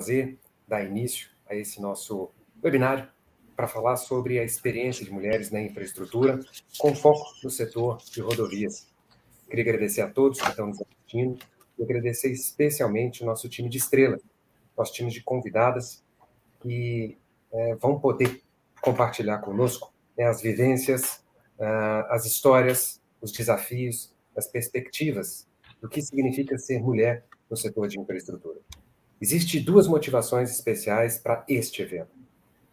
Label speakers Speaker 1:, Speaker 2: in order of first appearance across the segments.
Speaker 1: prazer dar início a esse nosso webinário para falar sobre a experiência de mulheres na infraestrutura, com foco no setor de rodovias. Queria agradecer a todos que estão nos assistindo e agradecer especialmente o nosso time de estrelas, nosso time de convidadas que vão poder compartilhar conosco as vivências, as histórias, os desafios, as perspectivas do que significa ser mulher no setor de infraestrutura. Existem duas motivações especiais para este evento.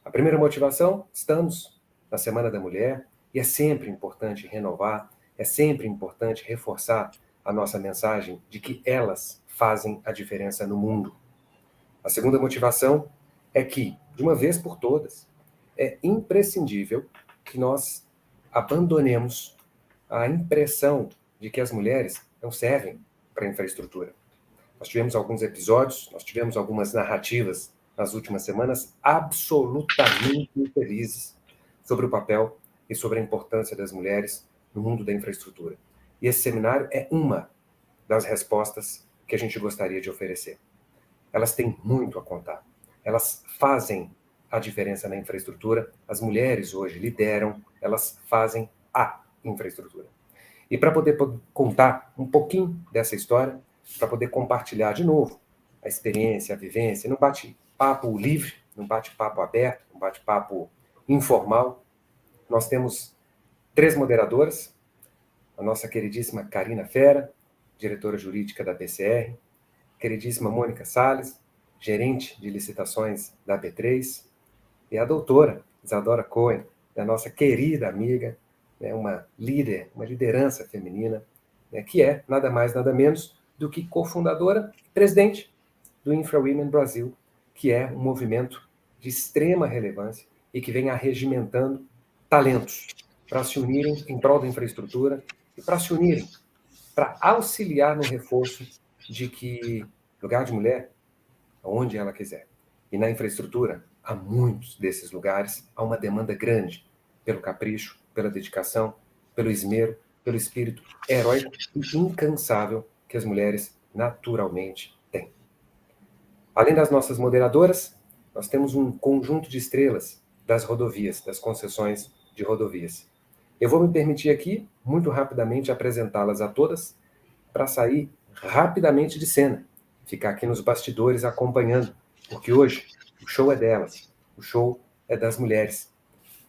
Speaker 1: A primeira motivação, estamos na Semana da Mulher e é sempre importante renovar, é sempre importante reforçar a nossa mensagem de que elas fazem a diferença no mundo. A segunda motivação é que, de uma vez por todas, é imprescindível que nós abandonemos a impressão de que as mulheres não servem para a infraestrutura. Nós tivemos alguns episódios, nós tivemos algumas narrativas nas últimas semanas absolutamente infelizes sobre o papel e sobre a importância das mulheres no mundo da infraestrutura. E esse seminário é uma das respostas que a gente gostaria de oferecer. Elas têm muito a contar. Elas fazem a diferença na infraestrutura. As mulheres hoje lideram, elas fazem a infraestrutura. E para poder contar um pouquinho dessa história, para poder compartilhar de novo a experiência, a vivência, num bate-papo livre, num bate-papo aberto, num bate-papo informal, nós temos 3 moderadoras, a nossa queridíssima Karina Fera, diretora jurídica da BCR, queridíssima Mônica Salles, gerente de licitações da B3, e a doutora Isadora Cohen, a nossa querida amiga, uma líder, uma liderança feminina, que é nada mais, nada menos do que cofundadora e presidente do InfraWomen Brasil, que é um movimento de extrema relevância e que vem arregimentando talentos para se unirem em prol da infraestrutura e para se unirem, para auxiliar no reforço de que lugar de mulher, onde ela quiser. E na infraestrutura, há muitos desses lugares, há uma demanda grande pelo capricho, pela dedicação, pelo esmero, pelo espírito heróico e incansável que as mulheres naturalmente têm. Além das nossas moderadoras, nós temos um conjunto de estrelas das rodovias, das concessões de rodovias. Eu vou me permitir aqui, muito rapidamente, apresentá-las a todas, para sair rapidamente de cena, ficar aqui nos bastidores acompanhando, porque hoje o show é delas, o show é das mulheres.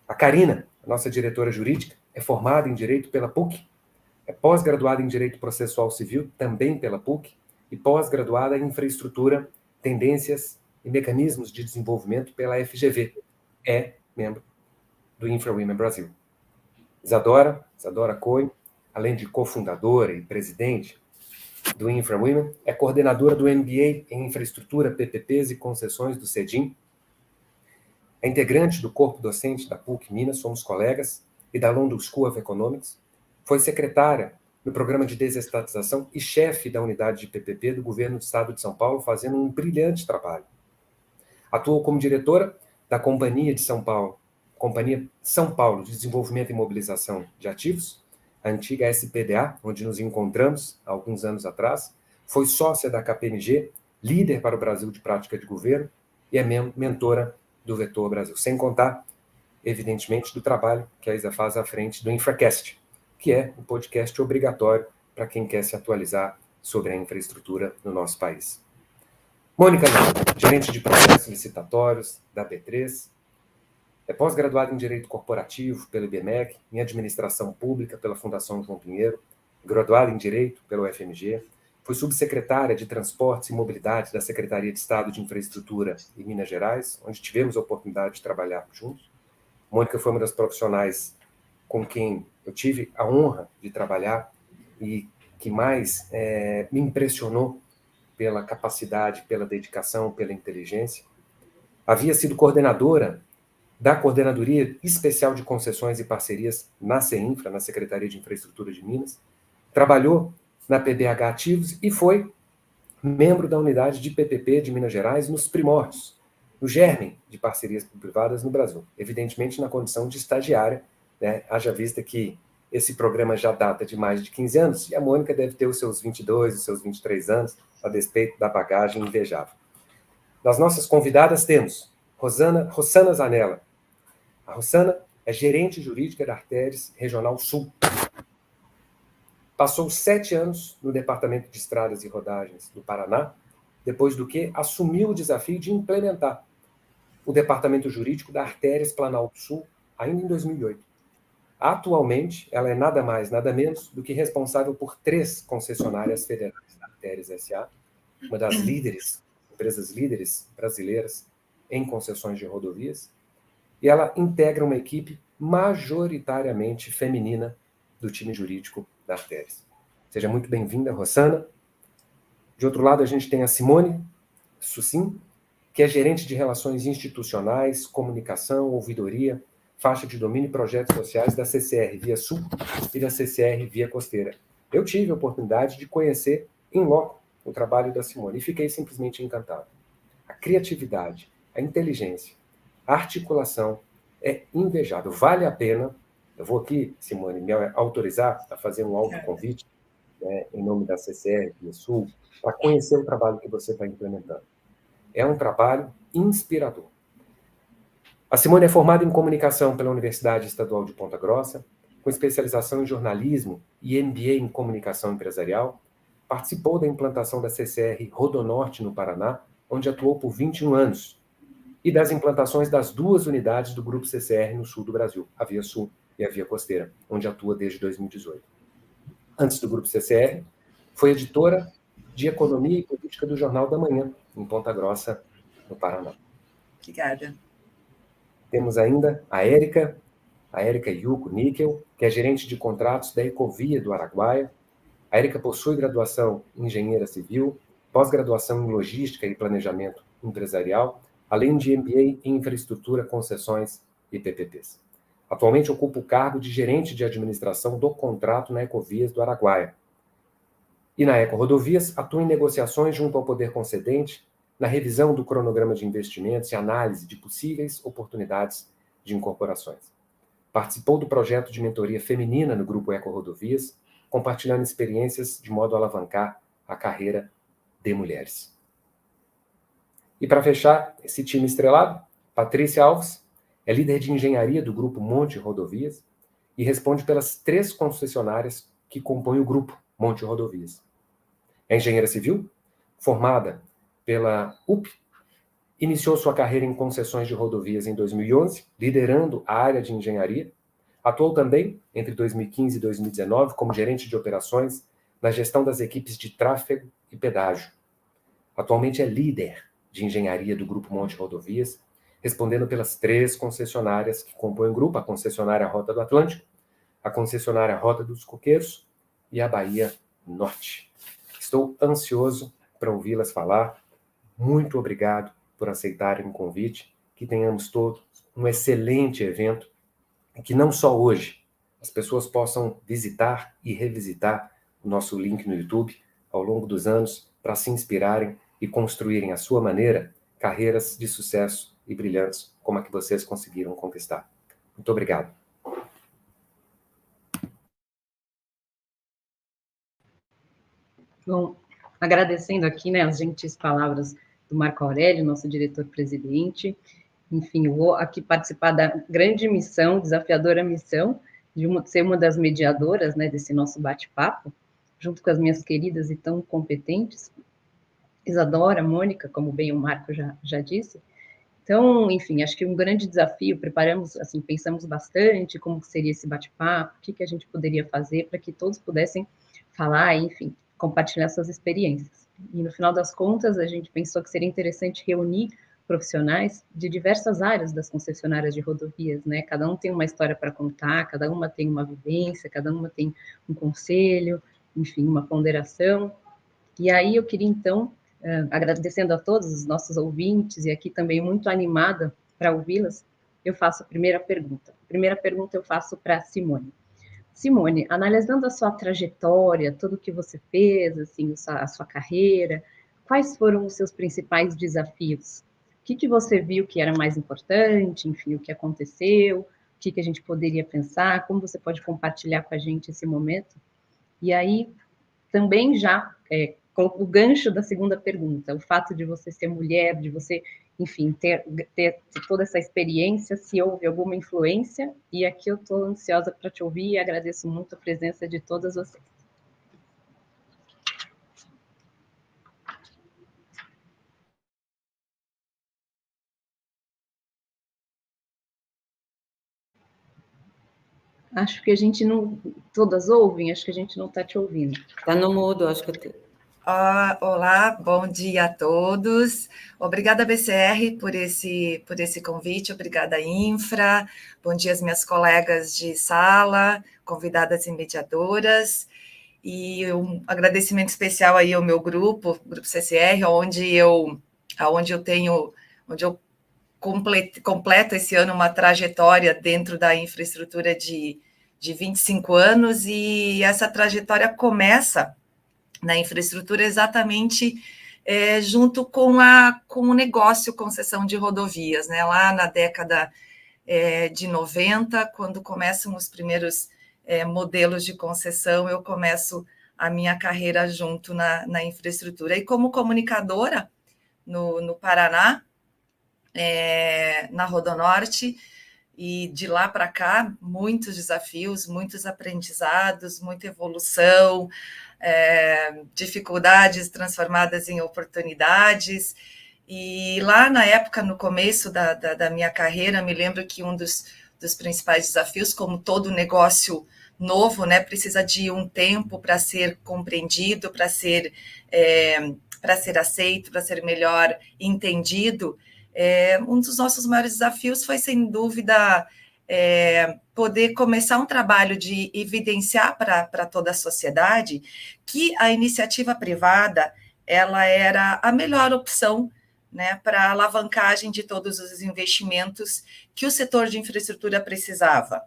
Speaker 1: A Karina, a nossa diretora jurídica, é formada em Direito pela PUC, é pós-graduada em Direito Processual Civil, também pela PUC, e pós-graduada em Infraestrutura, Tendências e Mecanismos de Desenvolvimento pela FGV. É membro do InfraWomen Brasil. Isadora Cohen, além de cofundadora e presidente do InfraWomen, é coordenadora do MBA em Infraestrutura, PPPs e Concessões do CEDIM, é integrante do corpo docente da PUC Minas, somos colegas, e da London School of Economics, foi secretária no programa de desestatização e chefe da unidade de PPP do governo do estado de São Paulo, fazendo um brilhante trabalho. Atuou como diretora da Companhia São Paulo de Desenvolvimento e Mobilização de Ativos, a antiga SPDA, onde nos encontramos há alguns anos atrás, foi sócia da KPMG, líder para o Brasil de prática de governo e é mentora do Vetor Brasil, sem contar, evidentemente, do trabalho que a Isa faz à frente do InfraCast, que é um podcast obrigatório para quem quer se atualizar sobre a infraestrutura no nosso país. Mônica Neto, gerente de processos licitatórios da B3, é pós-graduada em Direito Corporativo pelo IBMEC, em Administração Pública pela Fundação João Pinheiro, graduada em Direito pelo UFMG, foi subsecretária de Transportes e Mobilidade da Secretaria de Estado de Infraestrutura em Minas Gerais, onde tivemos a oportunidade de trabalhar juntos. Mônica foi uma das profissionais com quem eu tive a honra de trabalhar e que mais me impressionou pela capacidade, pela dedicação, pela inteligência. Havia sido coordenadora da Coordenadoria Especial de Concessões e Parcerias na CEINFRA, na Secretaria de Infraestrutura de Minas, trabalhou na PBH Ativos e foi membro da unidade de PPP de Minas Gerais nos primórdios, no germe de parcerias privadas no Brasil, evidentemente na condição de estagiária, haja vista que esse programa já data de mais de 15 anos, e a Mônica deve ter os seus 22, os seus 23 anos, a despeito da bagagem invejável. Das nossas convidadas temos Rossana Zanella. A Rossana é gerente jurídica da Arteris Regional Sul. Passou 7 anos no Departamento de Estradas e Rodagens do Paraná, depois do que assumiu o desafio de implementar o Departamento Jurídico da Arteris Planalto Sul, ainda em 2008. Atualmente, ela é nada mais, nada menos do que responsável por 3 concessionárias federais da Arteris S.A., uma das empresas líderes brasileiras em concessões de rodovias, e ela integra uma equipe majoritariamente feminina do time jurídico da Arteris. Seja muito bem-vinda, Rossana. De outro lado, a gente tem a Simone Sucim, que é gerente de Relações Institucionais, Comunicação, Ouvidoria, Faixa de Domínio e Projetos Sociais da CCR Via Sul e da CCR Via Costeira. Eu tive a oportunidade de conhecer em loco o trabalho da Simone e fiquei simplesmente encantado. A criatividade, a inteligência, a articulação é invejável. Vale a pena. Eu vou aqui, Simone, me autorizar a fazer um autoconvite, né, em nome da CCR Via Sul, para conhecer o trabalho que você está implementando. É um trabalho inspirador. A Simone é formada em comunicação pela Universidade Estadual de Ponta Grossa, com especialização em jornalismo e MBA em comunicação empresarial. Participou da implantação da CCR Rodonorte no Paraná, onde atuou por 21 anos, e das implantações das 2 unidades do Grupo CCR no sul do Brasil, a Via Sul e a Via Costeira, onde atua desde 2018. Antes do Grupo CCR, foi editora de Economia e Política do Jornal da Manhã, em Ponta Grossa, no Paraná.
Speaker 2: Obrigada.
Speaker 1: Temos ainda a Érica Yuko Níquel, que é gerente de contratos da Ecovia do Araguaia. A Érica possui graduação em Engenheira Civil, pós-graduação em Logística e Planejamento Empresarial, além de MBA em Infraestrutura, Concessões e PPPs. Atualmente ocupa o cargo de gerente de administração do contrato na Ecovias do Araguaia. E na Eco Rodovias, atua em negociações junto ao poder concedente, na revisão do cronograma de investimentos e análise de possíveis oportunidades de incorporações. Participou do projeto de mentoria feminina no Grupo Eco Rodovias, compartilhando experiências de modo a alavancar a carreira de mulheres. E para fechar esse time estrelado, Patrícia Alves é líder de engenharia do Grupo Monte Rodovias e responde pelas 3 concessionárias que compõem o Grupo Monte Rodovias. É engenheira civil, formada pela UP, iniciou sua carreira em concessões de rodovias em 2011, liderando a área de engenharia. Atuou também, entre 2015 e 2019, como gerente de operações na gestão das equipes de tráfego e pedágio. Atualmente é líder de engenharia do Grupo Monte Rodovias, respondendo pelas 3 concessionárias que compõem o grupo, a concessionária Rota do Atlântico, a concessionária Rota dos Coqueiros e a Bahia Norte. Estou ansioso para ouvi-las falar. Muito obrigado por aceitarem o convite. Que tenhamos todos um excelente evento e que não só hoje as pessoas possam visitar e revisitar o nosso link no YouTube ao longo dos anos para se inspirarem e construírem à sua maneira carreiras de sucesso e brilhantes como a que vocês conseguiram conquistar. Muito obrigado.
Speaker 3: Bom, agradecendo aqui, né, as gentis palavras do Marco Aurélio, nosso diretor-presidente. Enfim, vou aqui participar da grande missão, desafiadora missão, de ser uma das mediadoras, né, desse nosso bate-papo, junto com as minhas queridas e tão competentes, Isadora, Mônica, como bem o Marco já disse. Então, enfim, acho que um grande desafio, preparamos, assim, pensamos bastante como seria esse bate-papo, o que a gente poderia fazer para que todos pudessem falar, enfim, compartilhar suas experiências. E no final das contas, a gente pensou que seria interessante reunir profissionais de diversas áreas das concessionárias de rodovias, né? Cada um tem uma história para contar, cada uma tem uma vivência, cada uma tem um conselho, enfim, uma ponderação. E aí eu queria, então, agradecendo a todos os nossos ouvintes e aqui também muito animada para ouvi-las, eu faço a primeira pergunta. A primeira pergunta eu faço para Simone. Simone, analisando a sua trajetória, tudo o que você fez, assim, a sua carreira, quais foram os seus principais desafios? O que você viu que era mais importante, enfim, o que aconteceu, o que a gente poderia pensar, como você pode compartilhar com a gente esse momento? E aí, também já o gancho da segunda pergunta, o fato de você ser mulher, de você, enfim, ter toda essa experiência, se houve alguma influência, e aqui eu estou ansiosa para te ouvir e agradeço muito a presença de todas vocês. Acho que a gente não... Todas ouvem? Acho que a gente não está te ouvindo.
Speaker 2: Está no mudo, acho que...
Speaker 4: Olá, bom dia a todos. Obrigada, BCR, por esse convite. Obrigada, Infra. Bom dia às minhas colegas de sala, convidadas e mediadoras. E um agradecimento especial aí ao meu grupo, Grupo CCR, onde eu completo esse ano uma trajetória dentro da infraestrutura de 25 anos, e essa trajetória começa na infraestrutura exatamente junto com o negócio concessão de rodovias, né? Lá na década de 90, quando começam os primeiros modelos de concessão, eu começo a minha carreira junto na infraestrutura. E como comunicadora no Paraná, na Rodonorte, e de lá para cá, muitos desafios, muitos aprendizados, muita evolução, dificuldades transformadas em oportunidades. E lá na época, no começo da minha carreira, me lembro que um dos principais desafios, como todo negócio novo, né, precisa de um tempo para ser compreendido, para ser aceito, para ser melhor entendido. Um dos nossos maiores desafios foi, sem dúvida, poder começar um trabalho de evidenciar para toda a sociedade que a iniciativa privada ela era a melhor opção, né, para a alavancagem de todos os investimentos que o setor de infraestrutura precisava.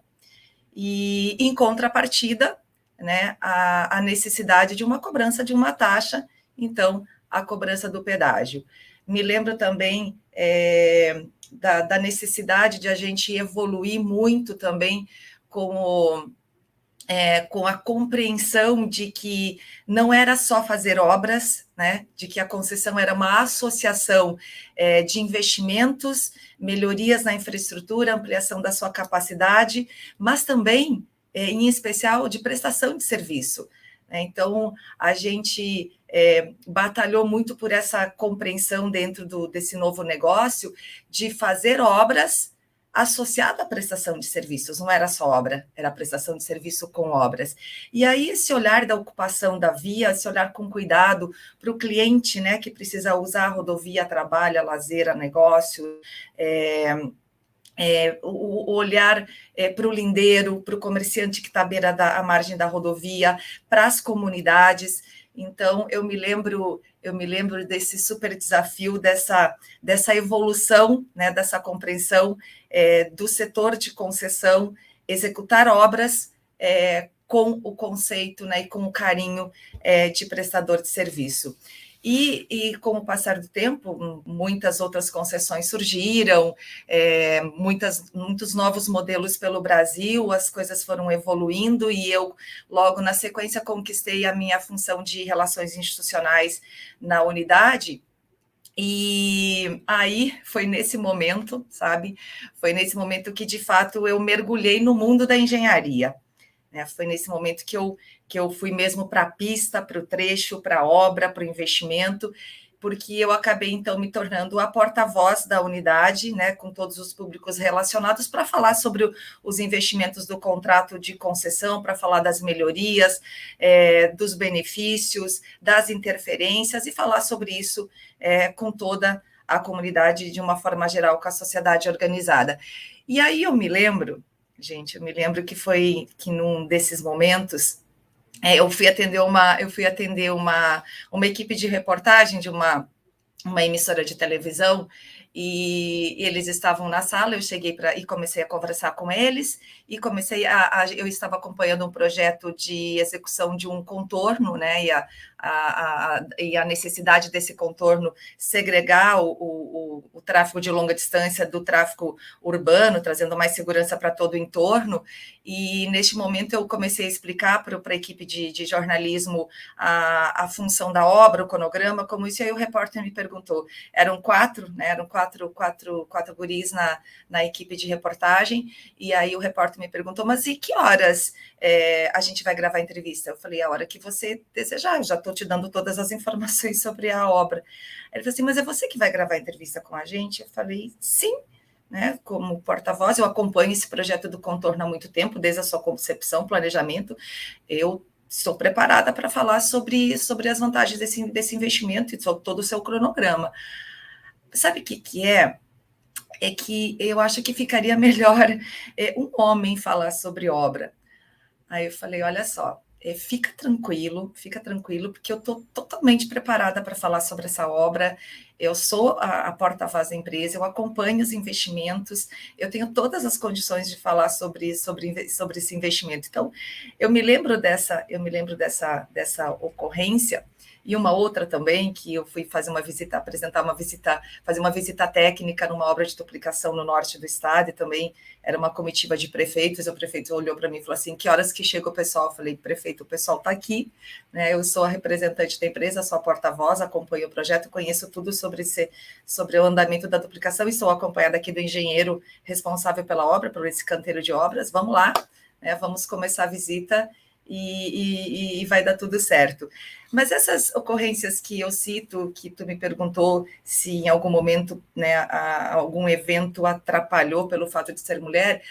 Speaker 4: E, em contrapartida, né, a necessidade de uma cobrança de uma taxa, então, a cobrança do pedágio. Me lembro também da necessidade de a gente evoluir muito também com a compreensão de que não era só fazer obras, né, de que a concessão era uma associação de investimentos, melhorias na infraestrutura, ampliação da sua capacidade, mas também, em especial, de prestação de serviço. Então, a gente batalhou muito por essa compreensão dentro desse novo negócio de fazer obras associada à prestação de serviços, não era só obra, era prestação de serviço com obras. E aí esse olhar da ocupação da via, esse olhar com cuidado para o cliente, né, que precisa usar a rodovia, trabalha, lazer, a negócio, o olhar para o lindeiro, para o comerciante que está à beira à margem da rodovia, para as comunidades. Então, eu me lembro desse super desafio, dessa evolução, né, dessa compreensão do setor de concessão, executar obras com o conceito, né, e com o carinho de prestador de serviço. E com o passar do tempo, muitas outras concessões surgiram, muitos novos modelos pelo Brasil, as coisas foram evoluindo, e eu, logo na sequência, conquistei a minha função de relações institucionais na unidade. E aí foi nesse momento, sabe? Foi nesse momento que, de fato, eu mergulhei no mundo da engenharia. Foi nesse momento que eu fui mesmo para a pista, para o trecho, para a obra, para o investimento, porque eu acabei, então, me tornando a porta-voz da unidade, né, com todos os públicos relacionados, para falar sobre os investimentos do contrato de concessão, para falar das melhorias, dos benefícios, das interferências, e falar sobre isso com toda a comunidade, de uma forma geral, com a sociedade organizada. E aí eu me lembro que num desses momentos eu fui atender uma equipe de reportagem de uma emissora de televisão, e eles estavam na sala. Eu cheguei e comecei a conversar com eles, e eu estava acompanhando um projeto de execução de um contorno, né, e e a necessidade desse contorno segregar o tráfego de longa distância do tráfego urbano, trazendo mais segurança para todo o entorno. E, neste momento, eu comecei a explicar para a equipe de jornalismo a função da obra, o cronograma, como isso. E aí o repórter me perguntou, eram quatro guris na equipe de reportagem, e aí o repórter me perguntou, mas e que horas a gente vai gravar a entrevista? Eu falei, a hora que você desejar, eu já estou te dando todas as informações sobre a obra. Ele falou assim, mas é você que vai gravar a entrevista com a gente? Eu falei, sim, né? Como porta-voz, eu acompanho esse projeto do Contorno há muito tempo, desde a sua concepção, planejamento, eu estou preparada para falar sobre as vantagens desse investimento e sobre todo o seu cronograma. Sabe o que é? É que eu acho que ficaria melhor um homem falar sobre obra. Aí eu falei, olha só, fica tranquilo, porque eu estou totalmente preparada para falar sobre essa obra. Eu sou a porta-voz da empresa, eu acompanho os investimentos, eu tenho todas as condições de falar sobre esse investimento. Então, eu me lembro dessa ocorrência. E uma outra também, que eu fui fazer fazer uma visita técnica numa obra de duplicação no norte do estado, e também era uma comitiva de prefeitos, o prefeito olhou para mim e falou assim, que horas que chega o pessoal? Eu falei, prefeito, o pessoal está aqui, né? Eu sou a representante da empresa, sou a porta-voz, acompanho o projeto, conheço tudo sobre o andamento da duplicação, e estou acompanhada aqui do engenheiro responsável pela obra, por esse canteiro de obras, vamos lá, né? Vamos começar a visita, e vai dar tudo certo. Mas essas ocorrências que eu cito, que tu me perguntou se em algum momento, né, algum evento atrapalhou pelo fato de ser mulher,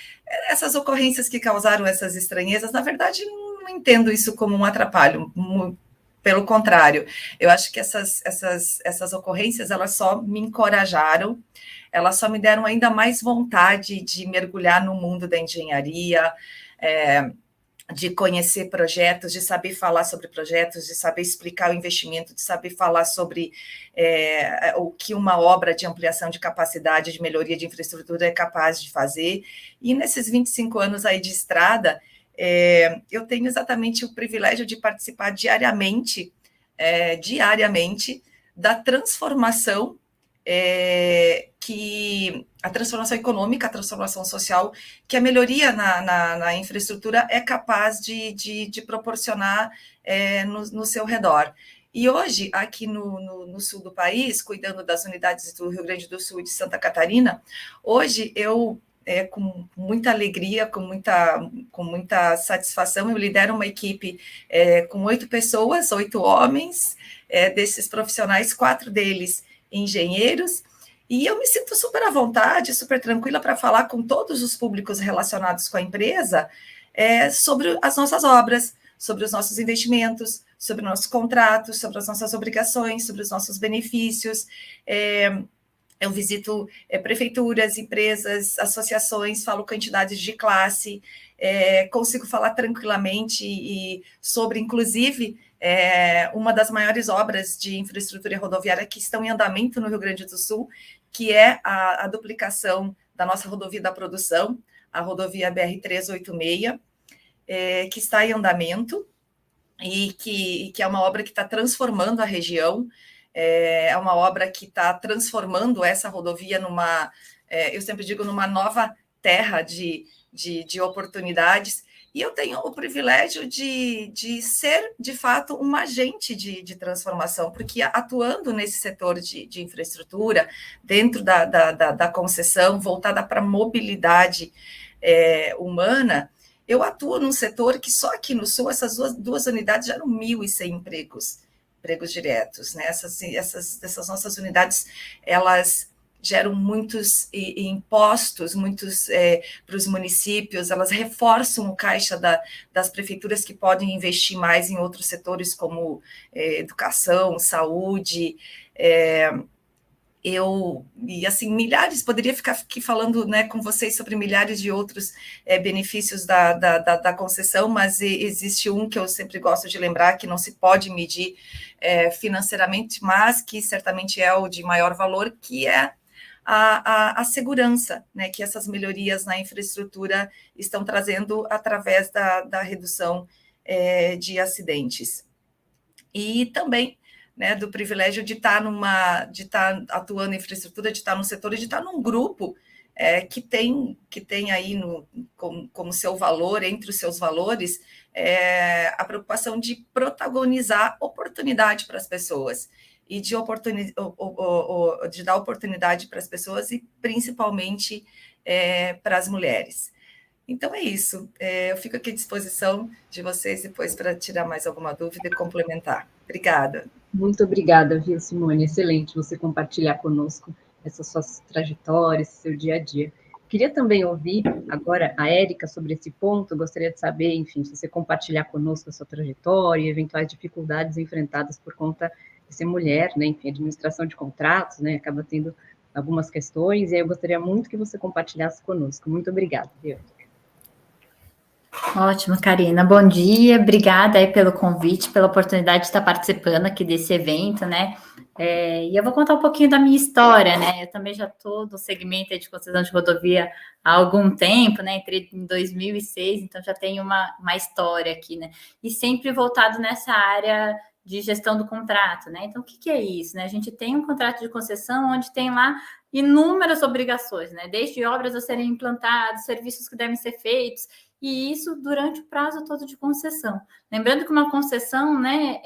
Speaker 4: essas ocorrências que causaram essas estranhezas, na verdade, não entendo isso como um atrapalho, pelo contrário, eu acho que essas ocorrências, elas só me encorajaram, elas só me deram ainda mais vontade de mergulhar no mundo da engenharia, de conhecer projetos, de saber falar sobre projetos, de saber explicar o investimento, de saber falar sobre o que uma obra de ampliação de capacidade, de melhoria de infraestrutura é capaz de fazer. E nesses 25 anos aí de estrada, eu tenho exatamente o privilégio de participar diariamente da transformação a transformação econômica, a transformação social, que a melhoria na infraestrutura é capaz de proporcionar no seu redor. E hoje, aqui no sul do país, cuidando das unidades do Rio Grande do Sul e de Santa Catarina, hoje eu, com muita alegria, com muita satisfação, eu lidero uma equipe com 8 pessoas, 8 homens, desses profissionais, 4 deles engenheiros, e eu me sinto super à vontade, super tranquila para falar com todos os públicos relacionados com a empresa sobre as nossas obras, sobre os nossos investimentos, sobre nossos contratos, sobre as nossas obrigações, sobre os nossos benefícios. Eu visito prefeituras, empresas, associações, falo com entidades de classe, consigo falar tranquilamente e sobre, inclusive, uma das maiores obras de infraestrutura rodoviária que estão em andamento no Rio Grande do Sul, que é a duplicação da nossa rodovia da produção, a rodovia BR-386, que está em andamento e que é uma obra que está transformando a região, é uma obra que está transformando essa rodovia eu sempre digo, numa nova terra de oportunidades. E eu tenho o privilégio de ser, de fato, um agente de transformação, porque atuando nesse setor de infraestrutura, dentro da concessão, voltada para a mobilidade humana, eu atuo num setor que só aqui no Sul, essas duas unidades geram 1.100 empregos diretos, né? Essas nossas unidades, elas geram muitos impostos, para os municípios, elas reforçam o caixa das prefeituras que podem investir mais em outros setores como educação, saúde, e assim, milhares, poderia ficar aqui falando, né, com vocês sobre milhares de outros benefícios da concessão, mas existe um que eu sempre gosto de lembrar, que não se pode medir financeiramente, mas que certamente é o de maior valor, que é a segurança, né, que essas melhorias na infraestrutura estão trazendo através da redução de acidentes. e também, né, do privilégio de estar atuando em infraestrutura, de estar num setor e de estar num grupo que tem aí como seu valor, entre os seus valores, a preocupação de protagonizar oportunidade para as pessoas e de dar oportunidade para as pessoas e principalmente para as mulheres. Então é isso. Eu fico aqui à disposição de vocês depois para tirar mais alguma dúvida e complementar. Obrigada.
Speaker 3: Muito obrigada, viu, Simone? Excelente você compartilhar conosco essas suas trajetórias, seu dia a dia. Queria também ouvir agora a Érica sobre esse ponto. Gostaria de saber, enfim, se você compartilhar conosco a sua trajetória e eventuais dificuldades enfrentadas por conta de ser mulher, né? Enfim, administração de contratos, né? Acaba tendo algumas questões, e aí eu gostaria muito que você compartilhasse conosco. Muito obrigada, viu?
Speaker 2: Ótimo, Karina. Bom dia, obrigada aí pelo convite, pela oportunidade de estar participando aqui desse evento, né? E eu vou contar um pouquinho da minha história, né? Eu também já estou no segmento de concessão de rodovia há algum tempo, né? Entrei em 2006, então já tenho uma história aqui, né? E sempre voltado nessa área de gestão do contrato, né? Então, o que é isso, né? A gente tem um contrato de concessão onde tem lá inúmeras obrigações, né? Desde obras a serem implantadas, serviços que devem ser feitos, e isso durante o prazo todo de concessão. Lembrando que uma concessão, né,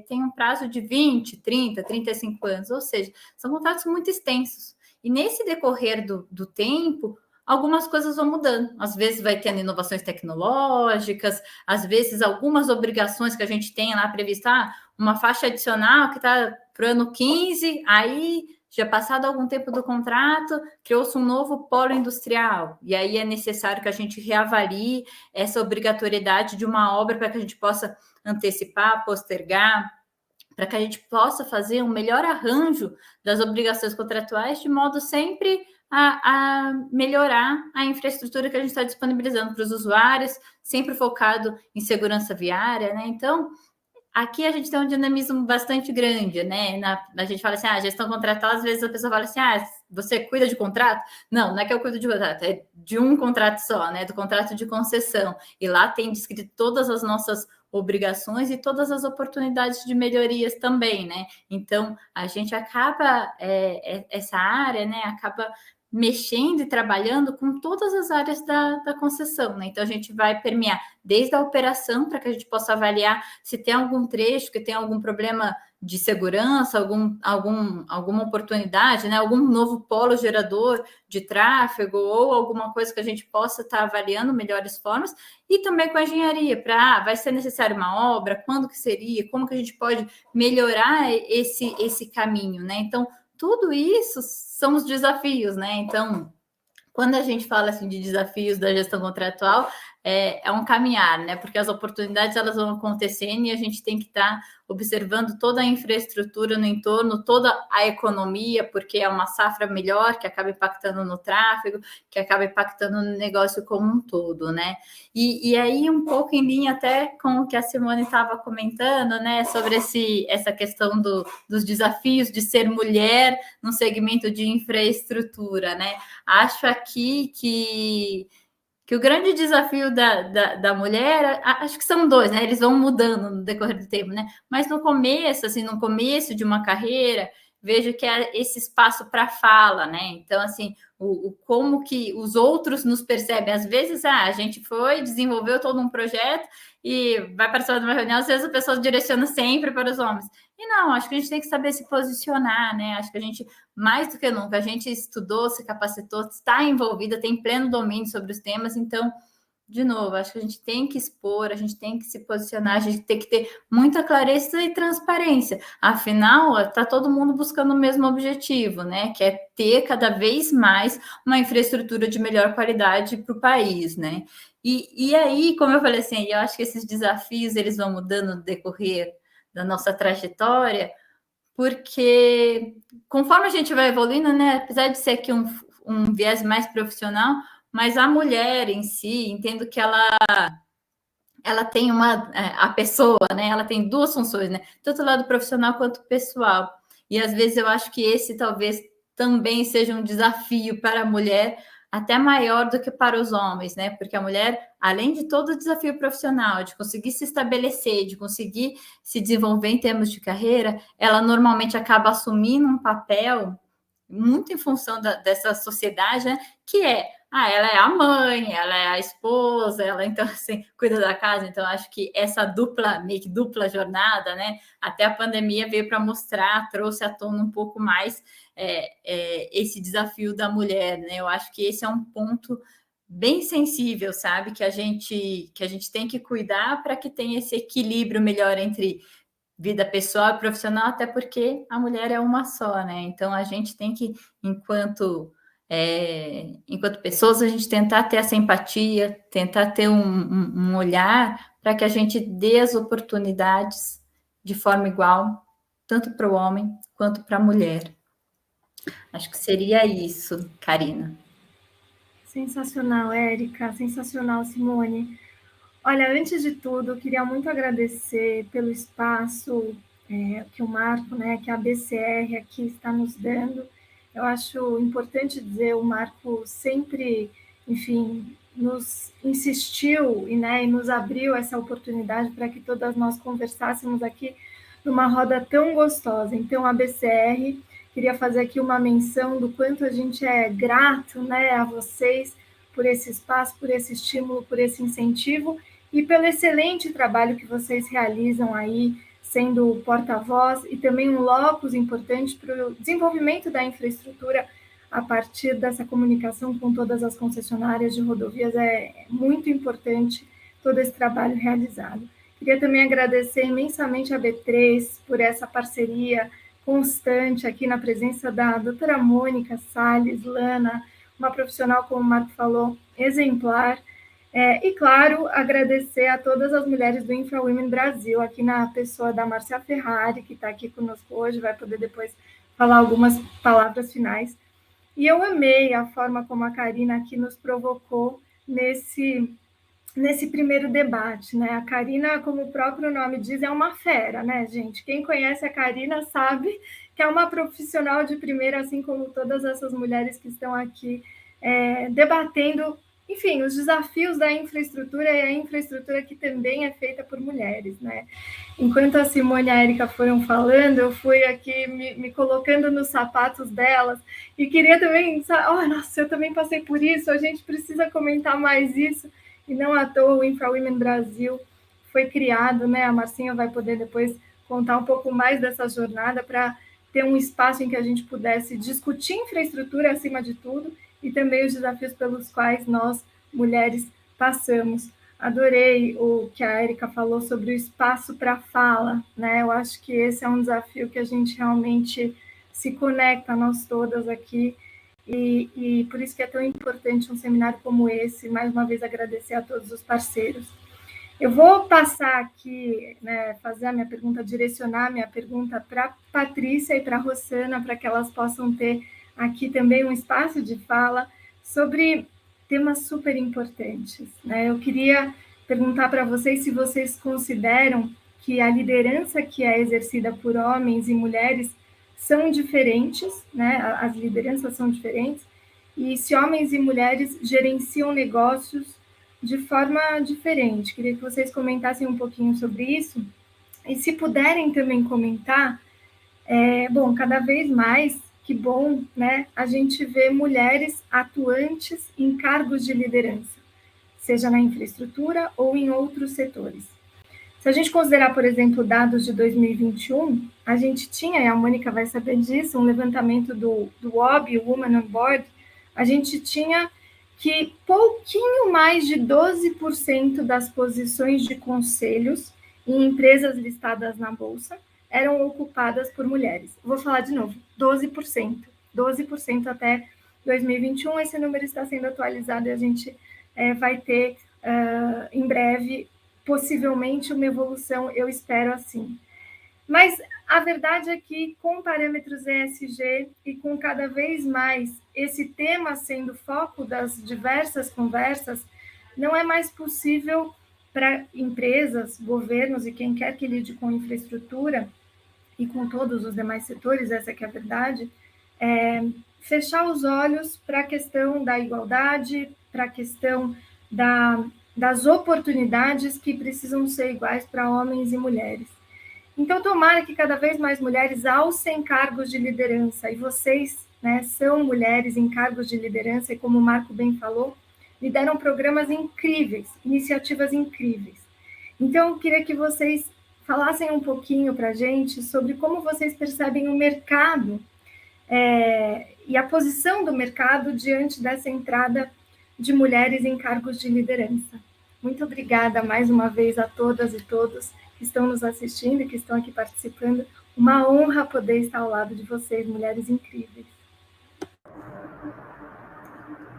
Speaker 2: tem um prazo de 20, 30, 35 anos, ou seja, são contratos muito extensos. E nesse decorrer do tempo, algumas coisas vão mudando. Às vezes vai tendo inovações tecnológicas, às vezes algumas obrigações que a gente tem lá prevista, uma faixa adicional que está para o ano 15, aí já passado algum tempo do contrato, criou-se um novo polo industrial, e aí é necessário que a gente reavalie essa obrigatoriedade de uma obra para que a gente possa antecipar, postergar, para que a gente possa fazer um melhor arranjo das obrigações contratuais, de modo sempre a melhorar a infraestrutura que a gente está disponibilizando para os usuários, sempre focado em segurança viária, né? Então, aqui a gente tem um dinamismo bastante grande, né? A gente fala assim, gestão contratual, às vezes a pessoa fala assim, você cuida de contrato? Não é que eu cuido de contrato, é de um contrato só, né? Do contrato de concessão. E lá tem descrito todas as nossas obrigações e todas as oportunidades de melhorias também, né? Então, a gente acaba, essa área, né? Acaba mexendo e trabalhando com todas as áreas da concessão, né? Então, a gente vai permear desde a operação, para que a gente possa avaliar se tem algum trecho que tem algum problema de segurança, alguma oportunidade, né? Algum novo polo gerador de tráfego ou alguma coisa que a gente possa estar avaliando melhores formas, e também com a engenharia, vai ser necessário uma obra, quando que seria, como que a gente pode melhorar esse caminho, né? Então, tudo isso são os desafios, né? Então, quando a gente fala assim de desafios da gestão contratual, é um caminhar, né? Porque as oportunidades elas vão acontecendo e a gente tem que estar observando toda a infraestrutura no entorno, toda a economia, porque é uma safra melhor que acaba impactando no tráfego, que acaba impactando no negócio como um todo, né? E aí, um pouco em linha até com o que a Simone estava comentando, né? Sobre essa questão dos desafios de ser mulher no segmento de infraestrutura, né? Acho aqui que o grande desafio da mulher, acho que são dois, né? Eles vão mudando no decorrer do tempo, né? Mas no começo de uma carreira, vejo que é esse espaço para fala, né? Então, assim, como que os outros nos percebem. Às vezes, a gente desenvolveu todo um projeto e vai participar de uma reunião, às vezes a pessoa direciona sempre para os homens. E não, acho que a gente tem que saber se posicionar, né? Acho que a gente, mais do que nunca, a gente estudou, se capacitou, está envolvida, tem pleno domínio sobre os temas, então, de novo, acho que a gente tem que expor, a gente tem que se posicionar, a gente tem que ter muita clareza e transparência. Afinal, está todo mundo buscando o mesmo objetivo, né? Que é ter cada vez mais uma infraestrutura de melhor qualidade para o país, né? E aí, como eu falei assim, eu acho que esses desafios, eles vão mudando no decorrer da nossa trajetória, porque conforme a gente vai evoluindo, né, apesar de ser aqui um viés mais profissional, mas a mulher em si, entendo que ela tem a pessoa, né, ela tem duas funções, né, tanto o lado profissional quanto pessoal, e às vezes eu acho que esse talvez também seja um desafio para a mulher, até maior do que para os homens, né? Porque a mulher, além de todo o desafio profissional, de conseguir se estabelecer, de conseguir se desenvolver em termos de carreira, ela normalmente acaba assumindo um papel muito em função dessa sociedade, né? Que ela é a mãe, ela é a esposa, ela então assim cuida da casa. Então acho que essa meio que dupla jornada, né? Até a pandemia veio para mostrar, trouxe à tona um pouco mais esse desafio da mulher, né? Eu acho que esse é um ponto bem sensível, sabe? Que a gente tem que cuidar para que tenha esse equilíbrio melhor entre vida pessoal e profissional, até porque a mulher é uma só, né? Então a gente tem que, enquanto pessoas, a gente tentar ter essa empatia, tentar ter um olhar para que a gente dê as oportunidades de forma igual, tanto para o homem quanto para a mulher. Acho que seria isso, Karina.
Speaker 5: Sensacional, Érica, sensacional, Simone. Olha, antes de tudo, eu queria muito agradecer pelo espaço que o Marco, né, que a BCR aqui está nos dando. Eu acho importante dizer, o Marco sempre, enfim, nos insistiu e nos abriu essa oportunidade para que todas nós conversássemos aqui numa roda tão gostosa. Então, a BCR, queria fazer aqui uma menção do quanto a gente é grato, né, a vocês por esse espaço, por esse estímulo, por esse incentivo e pelo excelente trabalho que vocês realizam aí, sendo porta-voz e também um locus importante para o desenvolvimento da infraestrutura a partir dessa comunicação com todas as concessionárias de rodovias. É muito importante todo esse trabalho realizado. Queria também agradecer imensamente a B3 por essa parceria constante aqui na presença da doutora Mônica Salles Lana, uma profissional, como o Marco falou, exemplar. E, claro, agradecer a todas as mulheres do InfraWomen Brasil, aqui na pessoa da Márcia Ferrari, que está aqui conosco hoje, vai poder depois falar algumas palavras finais. E eu amei a forma como a Karina aqui nos provocou nesse primeiro debate, né? A Karina, como o próprio nome diz, é uma fera, né, gente? Quem conhece a Karina sabe que é uma profissional de primeira, assim como todas essas mulheres que estão aqui debatendo, enfim, os desafios da infraestrutura e a infraestrutura que também é feita por mulheres, né? Enquanto a Simone e a Érica foram falando, eu fui aqui me colocando nos sapatos delas e queria também, nossa, eu também passei por isso, a gente precisa comentar mais isso. E não à toa o InfraWomen Brasil foi criado, né? A Marcinha vai poder depois contar um pouco mais dessa jornada para ter um espaço em que a gente pudesse discutir infraestrutura acima de tudo e também os desafios pelos quais nós, mulheres, passamos. Adorei o que a Érica falou sobre o espaço para fala, né? Eu acho que esse é um desafio que a gente realmente se conecta, nós todas aqui, e por isso que é tão importante um seminário como esse. Mais uma vez, agradecer a todos os parceiros. Eu vou passar aqui, né, fazer a minha pergunta, direcionar a minha pergunta para a Patrícia e para a Rossana, para que elas possam ter aqui também um espaço de fala sobre temas super importantes, né? Eu queria perguntar para vocês se vocês consideram que a liderança que é exercida por homens e mulheres são diferentes, né? As lideranças são diferentes, e se homens e mulheres gerenciam negócios de forma diferente. Queria que vocês comentassem um pouquinho sobre isso, e se puderem também comentar, cada vez mais, que bom, né? A gente vê mulheres atuantes em cargos de liderança, seja na infraestrutura ou em outros setores. Se a gente considerar, por exemplo, dados de 2021, a gente tinha, e a Mônica vai saber disso, um levantamento do WOB, Women on Board, a gente tinha que pouquinho mais de 12% das posições de conselhos em empresas listadas na Bolsa eram ocupadas por mulheres. Vou falar de novo, 12%. 12% até 2021, esse número está sendo atualizado e a gente vai ter, em breve, possivelmente uma evolução, eu espero assim. Mas a verdade é que, com parâmetros ESG e com cada vez mais esse tema sendo foco das diversas conversas, não é mais possível para empresas, governos e quem quer que lide com infraestrutura e com todos os demais setores, essa que é a verdade, fechar os olhos para a questão da igualdade, para a questão das oportunidades que precisam ser iguais para homens e mulheres. Então, tomara que cada vez mais mulheres alcem cargos de liderança, e vocês, né, são mulheres em cargos de liderança, e como o Marco bem falou, lideram programas incríveis, iniciativas incríveis. Então, eu queria que vocês falassem um pouquinho para a gente sobre como vocês percebem o mercado e a posição do mercado diante dessa entrada de mulheres em cargos de liderança. Muito obrigada mais uma vez a todas e todos que estão nos assistindo e que estão aqui participando. Uma honra poder estar ao lado de vocês, mulheres incríveis.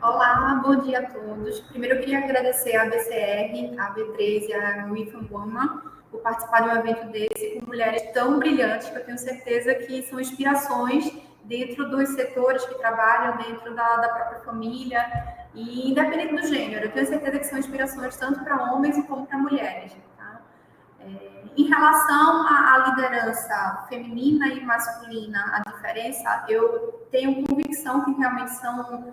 Speaker 6: Olá, bom dia a todos. Primeiro eu queria agradecer à BCR, à B3 e à WIFAM Woman por participar de um evento desse com mulheres tão brilhantes que eu tenho certeza que são inspirações dentro dos setores que trabalham dentro da própria família e independente do gênero. Eu tenho certeza que são inspirações tanto para homens como para mulheres. Tá? Em relação à liderança feminina e masculina, a diferença, eu tenho convicção que realmente são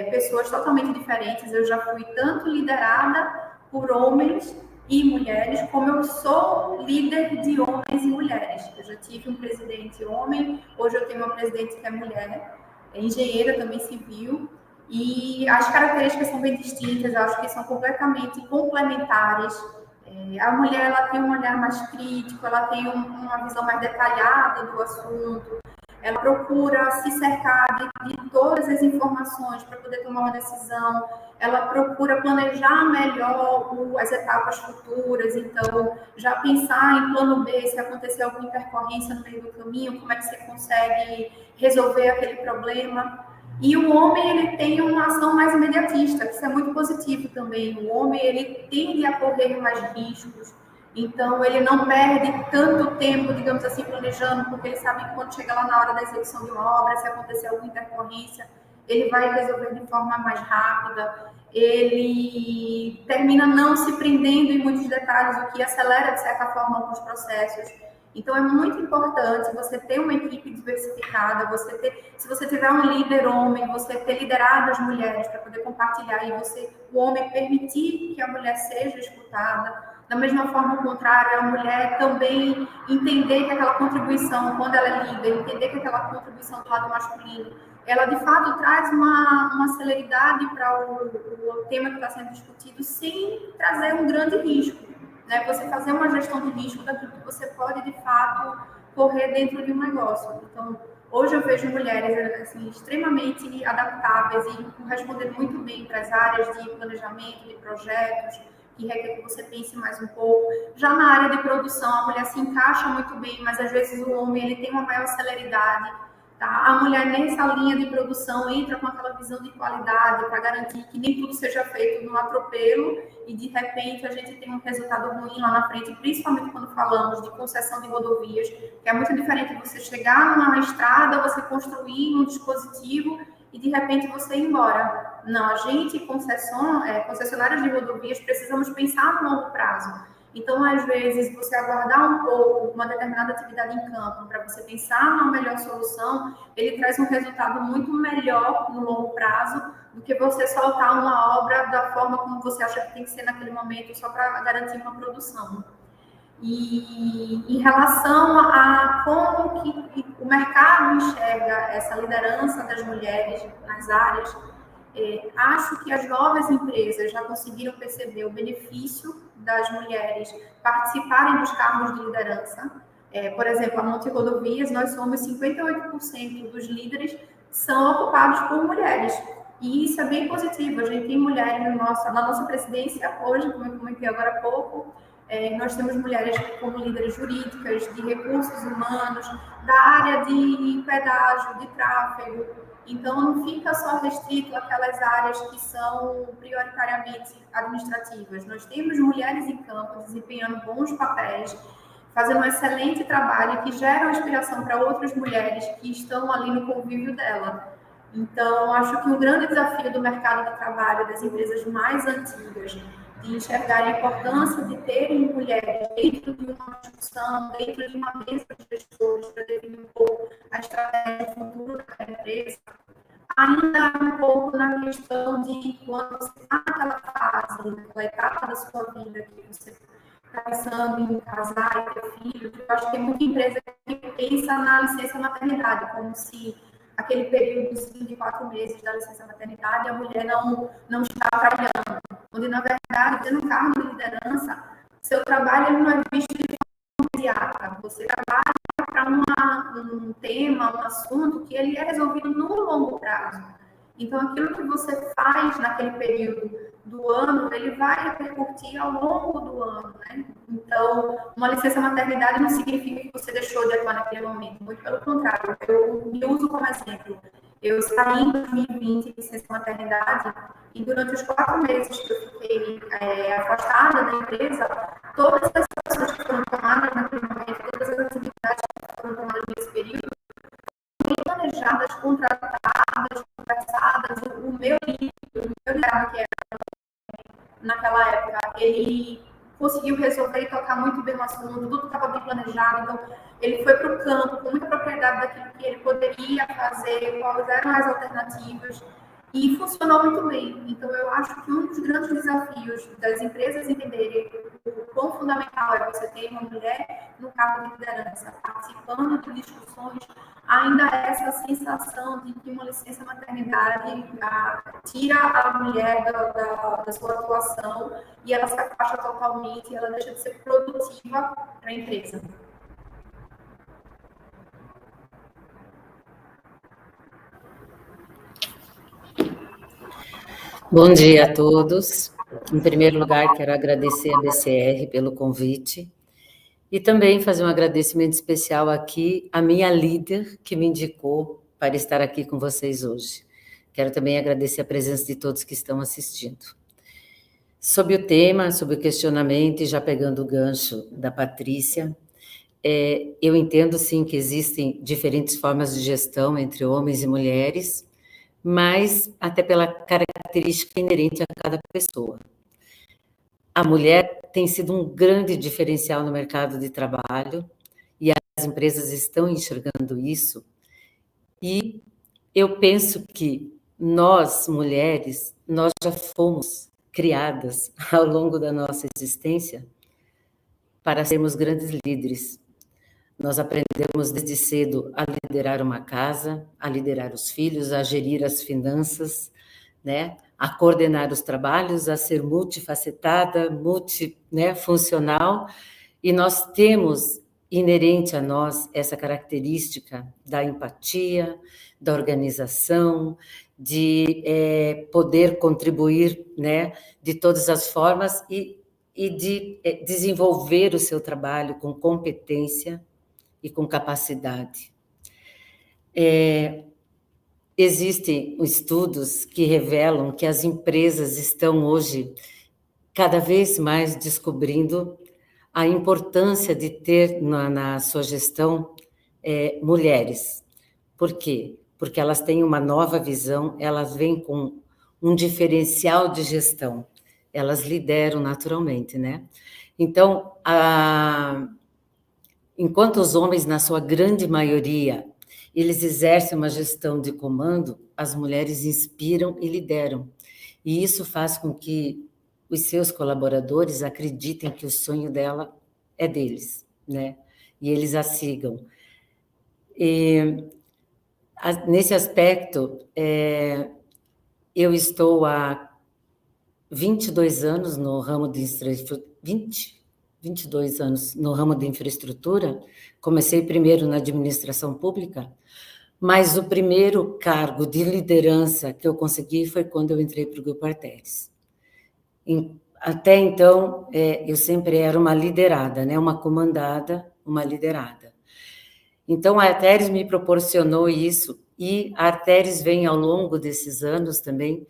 Speaker 6: pessoas totalmente diferentes. Eu já fui tanto liderada por homens e mulheres, como eu sou líder de homens e mulheres. Eu já tive um presidente homem, hoje eu tenho uma presidente que é mulher, é engenheira também civil, e as características são bem distintas, eu acho que são completamente complementares. A mulher, ela tem um olhar mais crítico, ela tem uma visão mais detalhada do assunto, ela procura se cercar de todas as informações para poder tomar uma decisão, ela procura planejar melhor as etapas futuras, então já pensar em plano B, se acontecer alguma intercorrência no meio do caminho, como é que você consegue resolver aquele problema. E o homem, ele tem uma ação mais imediatista, que isso é muito positivo também. O homem, ele tende a correr mais riscos, então ele não perde tanto tempo, digamos assim, planejando, porque ele sabe que quando chega lá na hora da execução de uma obra, se acontecer alguma intercorrência, ele vai resolver de forma mais rápida, ele termina não se prendendo em muitos detalhes, o que acelera, de certa forma, alguns processos. Então, é muito importante você ter uma equipe diversificada, se você tiver um líder homem, você ter liderado as mulheres para poder compartilhar e o homem permitir que a mulher seja escutada. Da mesma forma, ao contrário, a mulher também entender que aquela contribuição, quando ela é líder, entender que aquela contribuição do lado masculino, ela de fato traz uma celeridade para o tema que está sendo discutido, sem trazer um grande risco. Né? Você fazer uma gestão de risco daquilo que você pode, de fato, correr dentro de um negócio. Então, hoje eu vejo mulheres assim, extremamente adaptáveis e respondendo muito bem para as áreas de planejamento, de projetos, que requer que você pense mais um pouco. Já na área de produção, a mulher se encaixa muito bem, mas às vezes o homem ele tem uma maior celeridade. Tá? A mulher nessa linha de produção entra com aquela visão de qualidade para garantir que nem tudo seja feito no atropelo e de repente a gente tem um resultado ruim lá na frente, principalmente quando falamos de concessão de rodovias, que é muito diferente de você chegar numa estrada, você construir um dispositivo e de repente você ir embora. Não, a gente, concessionários de rodovias, precisamos pensar no longo prazo. Então, às vezes, você aguardar um pouco uma determinada atividade em campo para você pensar numa melhor solução, ele traz um resultado muito melhor no longo prazo do que você soltar uma obra da forma como você acha que tem que ser naquele momento, só para garantir uma produção. E em relação a como que o mercado enxerga essa liderança das mulheres nas áreas, acho que as novas empresas já conseguiram perceber o benefício das mulheres participarem dos cargos de liderança. Por exemplo, a Monte Rodovias, nós somos 58% dos líderes são ocupados por mulheres. E isso é bem positivo. A gente tem mulheres na nossa presidência hoje, como eu comentei agora há pouco, nós temos mulheres como líderes jurídicas, de recursos humanos, da área de pedágio, de tráfego. Então, não fica só restrito àquelas áreas que são prioritariamente administrativas. Nós temos mulheres em campo desempenhando bons papéis, fazendo um excelente trabalho que geram inspiração para outras mulheres que estão ali no convívio dela. Então, acho que um grande desafio do mercado de trabalho das empresas mais antigas de enxergar a importância de terem mulheres dentro de uma discussão, dentro de uma mesa de gestores, para definir um pouco a estratégia futura da empresa, ainda um pouco na questão de quando você está naquela fase, naquela etapa da sua vida que você está pensando em casar e ter filhos. Eu acho que tem muita empresa que pensa na licença maternidade, como se aquele período dos 24 meses da licença maternidade a mulher não está trabalhando. Onde, na verdade, tendo um cargo de liderança, seu trabalho ele não é visto de forma imediata. Você trabalha para um tema, um assunto que ele é resolvido no longo prazo. Então, aquilo que você faz naquele período do ano, ele vai repercutir ao longo do ano, né? Então, uma licença maternidade não significa que você deixou de atuar naquele momento, muito pelo contrário. Eu me uso como exemplo. Eu saí em 2020 de licença maternidade e durante os 4 meses que eu fiquei afastada da empresa, todas as ações que foram tomadas naquele momento, todas as atividades que foram tomadas nesse período, bem planejadas, contratadas, conversadas. O meu líder, que era naquela época, ele conseguiu resolver e tocar muito bem o assunto, tudo estava bem planejado, então ele foi para o campo com muita propriedade daquilo que ele poderia fazer, quais eram as alternativas, e funcionou muito bem. Então, eu acho que um dos grandes desafios das empresas entenderem o quão fundamental é você ter uma mulher no cargo de liderança, participando de discussões, ainda é essa sensação de que uma licença maternidade tira a mulher da sua atuação e ela se afasta totalmente, ela deixa de ser produtiva para a empresa.
Speaker 7: Bom dia a todos. Em primeiro lugar, quero agradecer a BCR pelo convite e também fazer um agradecimento especial aqui à minha líder que me indicou para estar aqui com vocês hoje. Quero também agradecer a presença de todos que estão assistindo. Sobre o tema, sobre o questionamento, e já pegando o gancho da Patrícia, eu entendo sim que existem diferentes formas de gestão entre homens e mulheres, mas até pela característica inerente a cada pessoa. A mulher tem sido um grande diferencial no mercado de trabalho e as empresas estão enxergando isso. E eu penso que nós, mulheres, nós já fomos criadas ao longo da nossa existência para sermos grandes líderes. Nós aprendemos desde cedo a liderar uma casa, a liderar os filhos, a gerir as finanças, né? A coordenar os trabalhos, a ser multifacetada, multifuncional, e nós temos inerente a nós essa característica da empatia, da organização, de poder contribuir, né, de todas as formas e de desenvolver o seu trabalho com competência e com capacidade. Existem estudos que revelam que as empresas estão hoje cada vez mais descobrindo a importância de ter na sua gestão mulheres. Por quê? Porque elas têm uma nova visão, elas vêm com um diferencial de gestão, elas lideram naturalmente, né? Então, enquanto os homens, na sua grande maioria, eles exercem uma gestão de comando, as mulheres inspiram e lideram. E isso faz com que os seus colaboradores acreditem que o sonho dela é deles, né? E eles a sigam. Nesse aspecto, eu estou há 22 anos no ramo de 22 anos no ramo de infraestrutura. Comecei primeiro na administração pública, mas o primeiro cargo de liderança que eu consegui foi quando eu entrei para o Grupo Arteris. Até então, eu sempre era uma liderada, né? Uma comandada, uma liderada. Então, a Arteris me proporcionou isso, e a Arteris vem, ao longo desses anos também,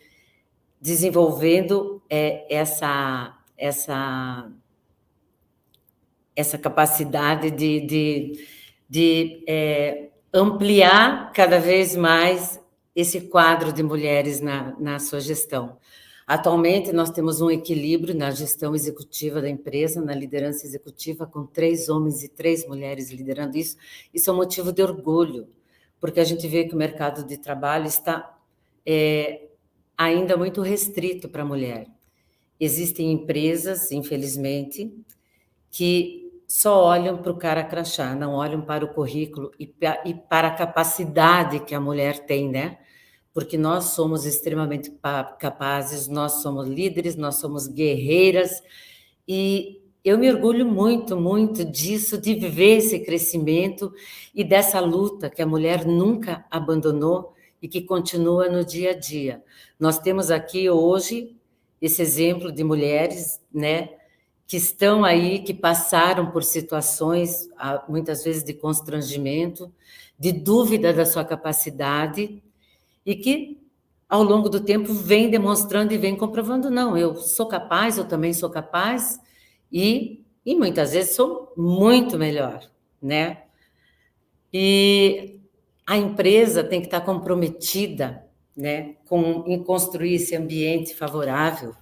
Speaker 7: desenvolvendo essa capacidade de ampliar cada vez mais esse quadro de mulheres na sua gestão. Atualmente, nós temos um equilíbrio na gestão executiva da empresa, na liderança executiva, com 3 homens e 3 mulheres liderando isso. Isso é um motivo de orgulho, porque a gente vê que o mercado de trabalho está é ainda muito restrito para a mulher. Existem empresas, infelizmente, que só olham para o cara crachá, não olham para o currículo e para a capacidade que a mulher tem, né? Porque nós somos extremamente capazes, nós somos líderes, nós somos guerreiras, e eu me orgulho muito, muito disso, de viver esse crescimento e dessa luta que a mulher nunca abandonou e que continua no dia a dia. Nós temos aqui hoje esse exemplo de mulheres, né, que estão aí, que passaram por situações, muitas vezes de constrangimento, de dúvida da sua capacidade, e que, ao longo do tempo, vem demonstrando e vem comprovando, não, eu sou capaz, eu também sou capaz, e muitas vezes sou muito melhor, né? E a empresa tem que estar comprometida, né, em construir esse ambiente favorável.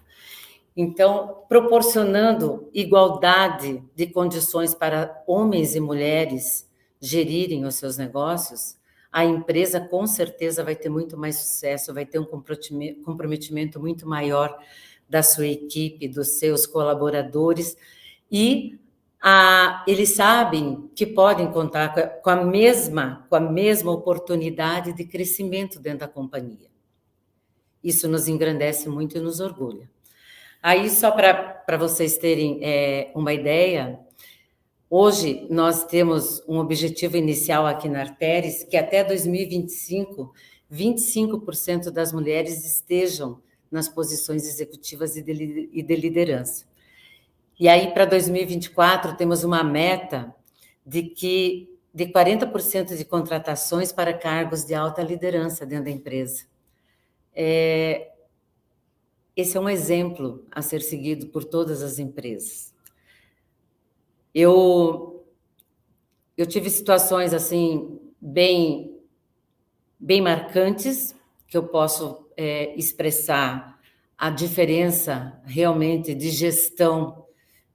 Speaker 7: Então, proporcionando igualdade de condições para homens e mulheres gerirem os seus negócios, a empresa com certeza vai ter muito mais sucesso, vai ter um comprometimento muito maior da sua equipe, dos seus colaboradores, e eles sabem que podem contar com a mesma oportunidade de crescimento dentro da companhia. Isso nos engrandece muito e nos orgulha. Aí, só para vocês terem uma ideia, hoje nós temos um objetivo inicial aqui na Arteris, que até 2025, 25% das mulheres estejam nas posições executivas e de liderança. E aí, para 2024, temos uma meta de 40% de contratações para cargos de alta liderança dentro da empresa. Esse é um exemplo a ser seguido por todas as empresas. Eu tive situações assim bem marcantes, que eu posso expressar a diferença realmente de gestão,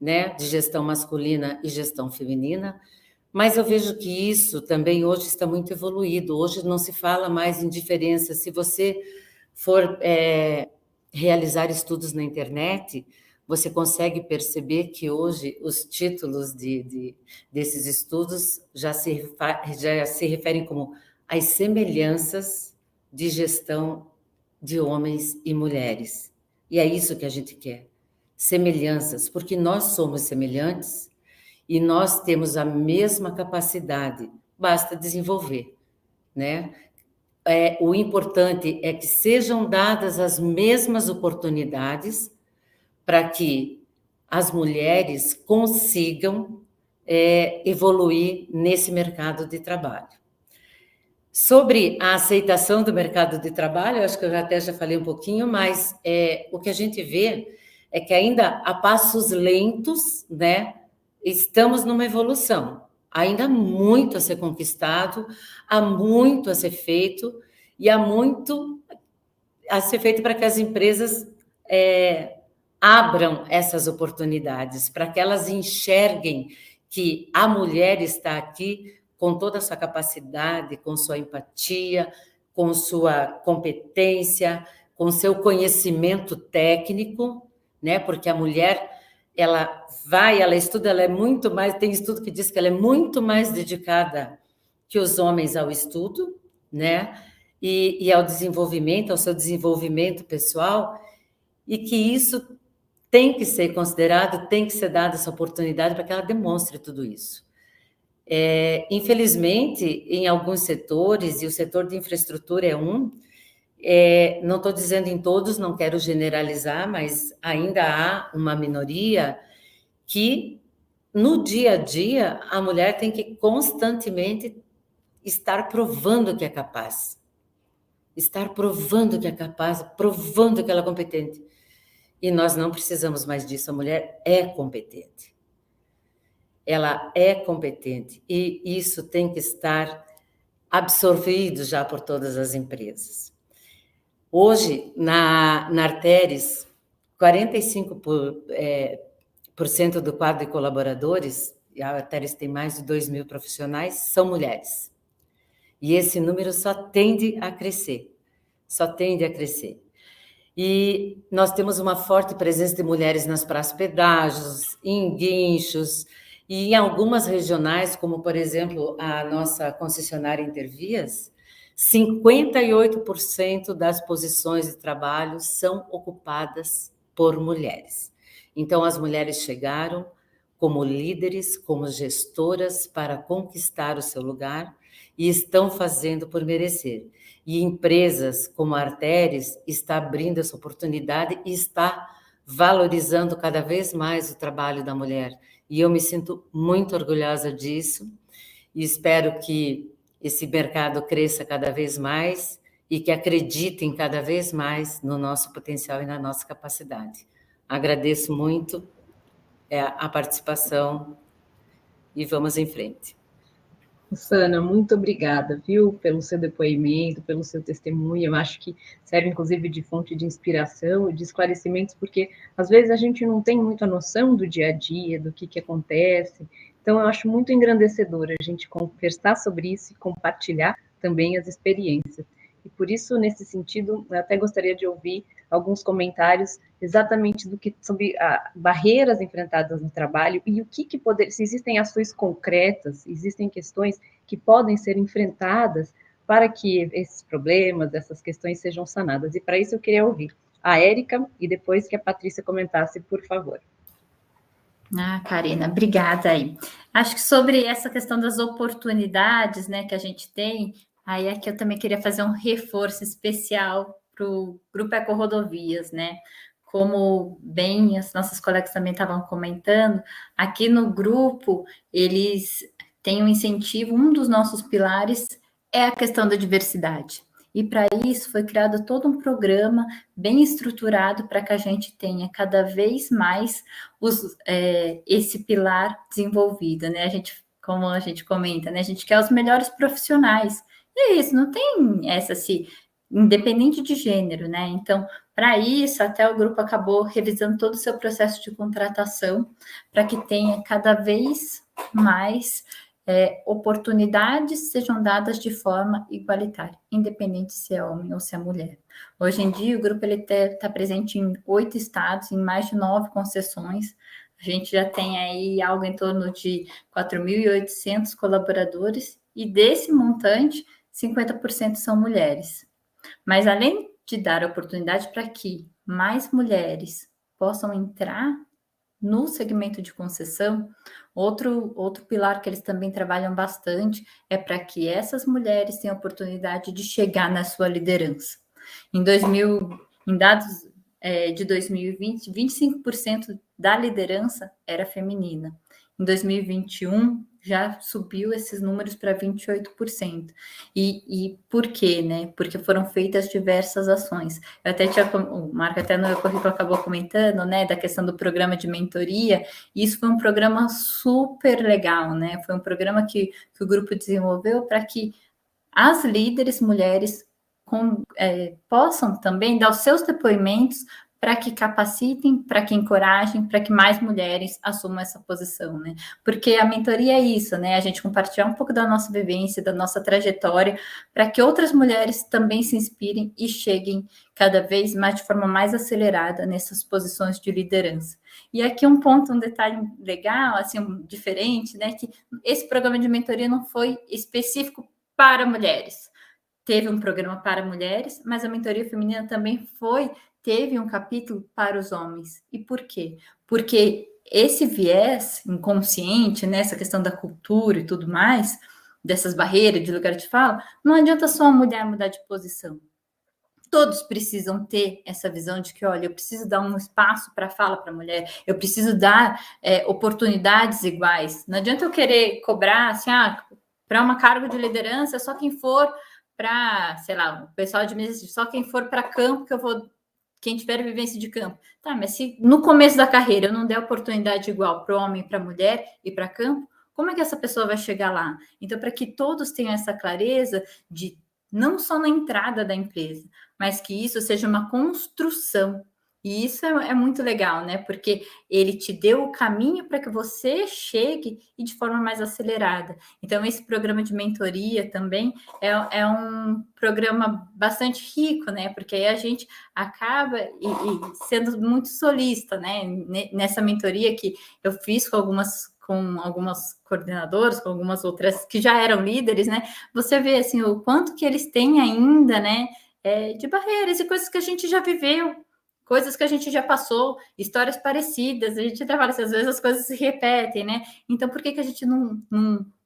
Speaker 7: né, de gestão masculina e gestão feminina, mas eu vejo que isso também hoje está muito evoluído. Hoje não se fala mais em diferença. Se você for realizar estudos na internet, você consegue perceber que hoje os títulos desses estudos já se referem como as semelhanças de gestão de homens e mulheres. E é isso que a gente quer, semelhanças, porque nós somos semelhantes e nós temos a mesma capacidade, basta desenvolver, né? O importante é que sejam dadas as mesmas oportunidades para que as mulheres consigam evoluir nesse mercado de trabalho. Sobre a aceitação do mercado de trabalho, eu acho que eu até já falei um pouquinho, mas o que a gente vê é que ainda a passos lentos, né, estamos numa evolução. Ainda há muito a ser conquistado, há muito a ser feito, e há muito a ser feito para que as empresas abram essas oportunidades, para que elas enxerguem que a mulher está aqui com toda a sua capacidade, com sua empatia, com sua competência, com seu conhecimento técnico, né? Porque a mulher, ela estuda, ela é muito mais, tem estudo que diz que ela é muito mais dedicada que os homens ao estudo, né? E ao desenvolvimento, ao seu desenvolvimento pessoal, e que isso tem que ser considerado, tem que ser dada essa oportunidade para que ela demonstre tudo isso. Infelizmente, em alguns setores, e o setor de infraestrutura é um, não estou dizendo em todos, não quero generalizar, mas ainda há uma minoria que, no dia a dia, a mulher tem que constantemente estar provando que é capaz. Estar provando que é capaz, provando que ela é competente. E nós não precisamos mais disso, a mulher é competente. Ela é competente, e isso tem que estar absorvido já por todas as empresas. Hoje, na Arteris, 45% do quadro de colaboradores, e a Arteris tem mais de 2.000 profissionais, são mulheres. E esse número só tende a crescer. só tende a crescer. E nós temos uma forte presença de mulheres nas praças pedágios, em guinchos, e em algumas regionais, como, por exemplo, a nossa concessionária Intervias, 58% das posições de trabalho são ocupadas por mulheres. Então, as mulheres chegaram como líderes, como gestoras, para conquistar o seu lugar e estão fazendo por merecer. E empresas como a Arteris está abrindo essa oportunidade e está valorizando cada vez mais o trabalho da mulher. E eu me sinto muito orgulhosa disso e espero que esse mercado cresça cada vez mais e que acreditem cada vez mais no nosso potencial e na nossa capacidade. Agradeço muito a participação e vamos em frente.
Speaker 3: Sana, muito obrigada, viu, pelo seu depoimento, pelo seu testemunho. Eu acho que serve, inclusive, de fonte de inspiração e de esclarecimentos, porque, às vezes, a gente não tem muita noção do dia a dia, do que acontece. Então, eu acho muito engrandecedor a gente conversar sobre isso e compartilhar também as experiências. E, por isso, nesse sentido, eu até gostaria de ouvir alguns comentários exatamente sobre barreiras enfrentadas no trabalho e o que poder, se existem ações concretas, existem questões que podem ser enfrentadas para que esses problemas, essas questões sejam sanadas. E para isso eu queria ouvir a Érica e depois que a Patrícia comentasse, por favor.
Speaker 2: Karina, obrigada aí. Acho que sobre essa questão das oportunidades, né, que a gente tem, aí aqui eu também queria fazer um reforço especial para o Grupo Eco Rodovias, né? Como bem as nossas colegas também estavam comentando, aqui no grupo eles têm um incentivo, um dos nossos pilares é a questão da diversidade. E para isso foi criado todo um programa bem estruturado para que a gente tenha cada vez mais esse pilar desenvolvido, né? A gente, como a gente comenta, né? A gente quer os melhores profissionais. E é isso, não tem essa independente de gênero, né? Então, para isso, até o grupo acabou revisando todo o seu processo de contratação para que tenha cada vez mais oportunidades sejam dadas de forma igualitária, independente se é homem ou se é mulher. Hoje em dia, o grupo está presente em 8 estados, em mais de 9 concessões. A gente já tem aí algo em torno de 4.800 colaboradores e desse montante, 50% são mulheres. Mas além de dar oportunidade para que mais mulheres possam entrar no segmento de concessão, outro pilar que eles também trabalham bastante é para que essas mulheres tenham oportunidade de chegar na sua liderança. Em dados de 2020, 25% da liderança era feminina. Em 2021, já subiu esses números para 28%. E por quê, né? Porque foram feitas diversas ações. Eu até o Marco até no currículo acabou comentando, né, da questão do programa de mentoria. Isso foi um programa super legal, né? Foi um programa que o grupo desenvolveu para que as líderes mulheres possam também dar os seus depoimentos para que capacitem, para que encorajem, para que mais mulheres assumam essa posição, né? Porque a mentoria é isso, né? A gente compartilhar um pouco da nossa vivência, da nossa trajetória, para que outras mulheres também se inspirem e cheguem cada vez mais de forma mais acelerada nessas posições de liderança. E aqui um detalhe legal, assim, diferente, né? Que esse programa de mentoria não foi específico para mulheres. Teve um programa para mulheres, mas a mentoria feminina também teve um capítulo para os homens. E por quê? Porque esse viés inconsciente, né, essa questão da cultura e tudo mais, dessas barreiras de lugar de fala, não adianta só a mulher mudar de posição. Todos precisam ter essa visão de que, olha, eu preciso dar um espaço para fala para a mulher, eu preciso dar oportunidades iguais. Não adianta eu querer cobrar, assim, para uma cargo de liderança, só quem for para, sei lá, o pessoal de mesa, só quem for para campo que eu vou... Quem tiver vivência de campo. Tá, mas se no começo da carreira eu não der oportunidade igual para o homem, para a mulher e para campo, como é que essa pessoa vai chegar lá? Então, para que todos tenham essa clareza de não só na entrada da empresa, mas que isso seja uma construção E isso é muito legal, né? Porque ele te deu o caminho para que você chegue e de forma mais acelerada. Então, esse programa de mentoria também é um programa bastante rico, né? Porque aí a gente acaba e sendo muito solista, né? Nessa mentoria que eu fiz com algumas coordenadoras, com algumas outras que já eram líderes, né? Você vê assim o quanto que eles têm ainda, né? De barreiras e coisas que a gente já viveu, coisas que a gente já passou, histórias parecidas, a gente até fala assim, às vezes as coisas se repetem, né? Então, por que a gente não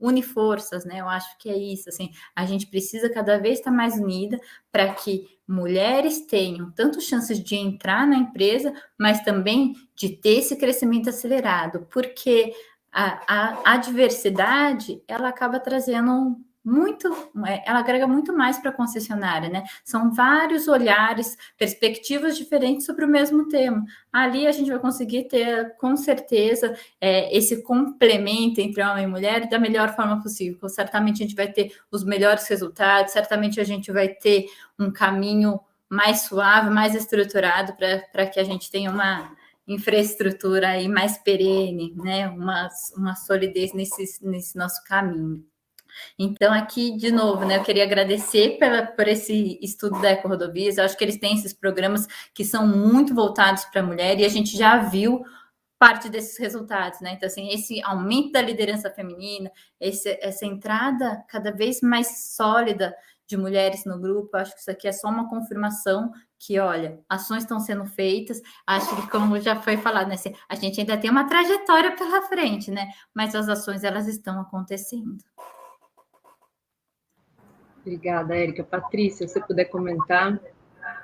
Speaker 2: une forças, né? Eu acho que é isso, assim, a gente precisa cada vez estar mais unida para que mulheres tenham tanto chances de entrar na empresa, mas também de ter esse crescimento acelerado, porque a diversidade, ela acaba trazendo muito, ela agrega muito mais para a concessionária, né? São vários olhares, perspectivas diferentes sobre o mesmo tema. Ali a gente vai conseguir ter, com certeza, esse complemento entre homem e mulher da melhor forma possível. Certamente a gente vai ter os melhores resultados, certamente a gente vai ter um caminho mais suave, mais estruturado para que a gente tenha uma infraestrutura aí mais perene, né? Uma solidez nesse nosso caminho. Então, aqui, de novo, né, eu queria agradecer por esse estudo da Eco-Rodovias. Eu acho que eles têm esses programas que são muito voltados para a mulher e a gente já viu parte desses resultados, né? Então, assim, esse aumento da liderança feminina, essa entrada cada vez mais sólida de mulheres no grupo, eu acho que isso aqui é só uma confirmação que, olha, ações estão sendo feitas, acho que, como já foi falado, né, assim, a gente ainda tem uma trajetória pela frente, né? Mas as ações, elas estão acontecendo.
Speaker 3: Obrigada, Érica. Patrícia, se você puder comentar.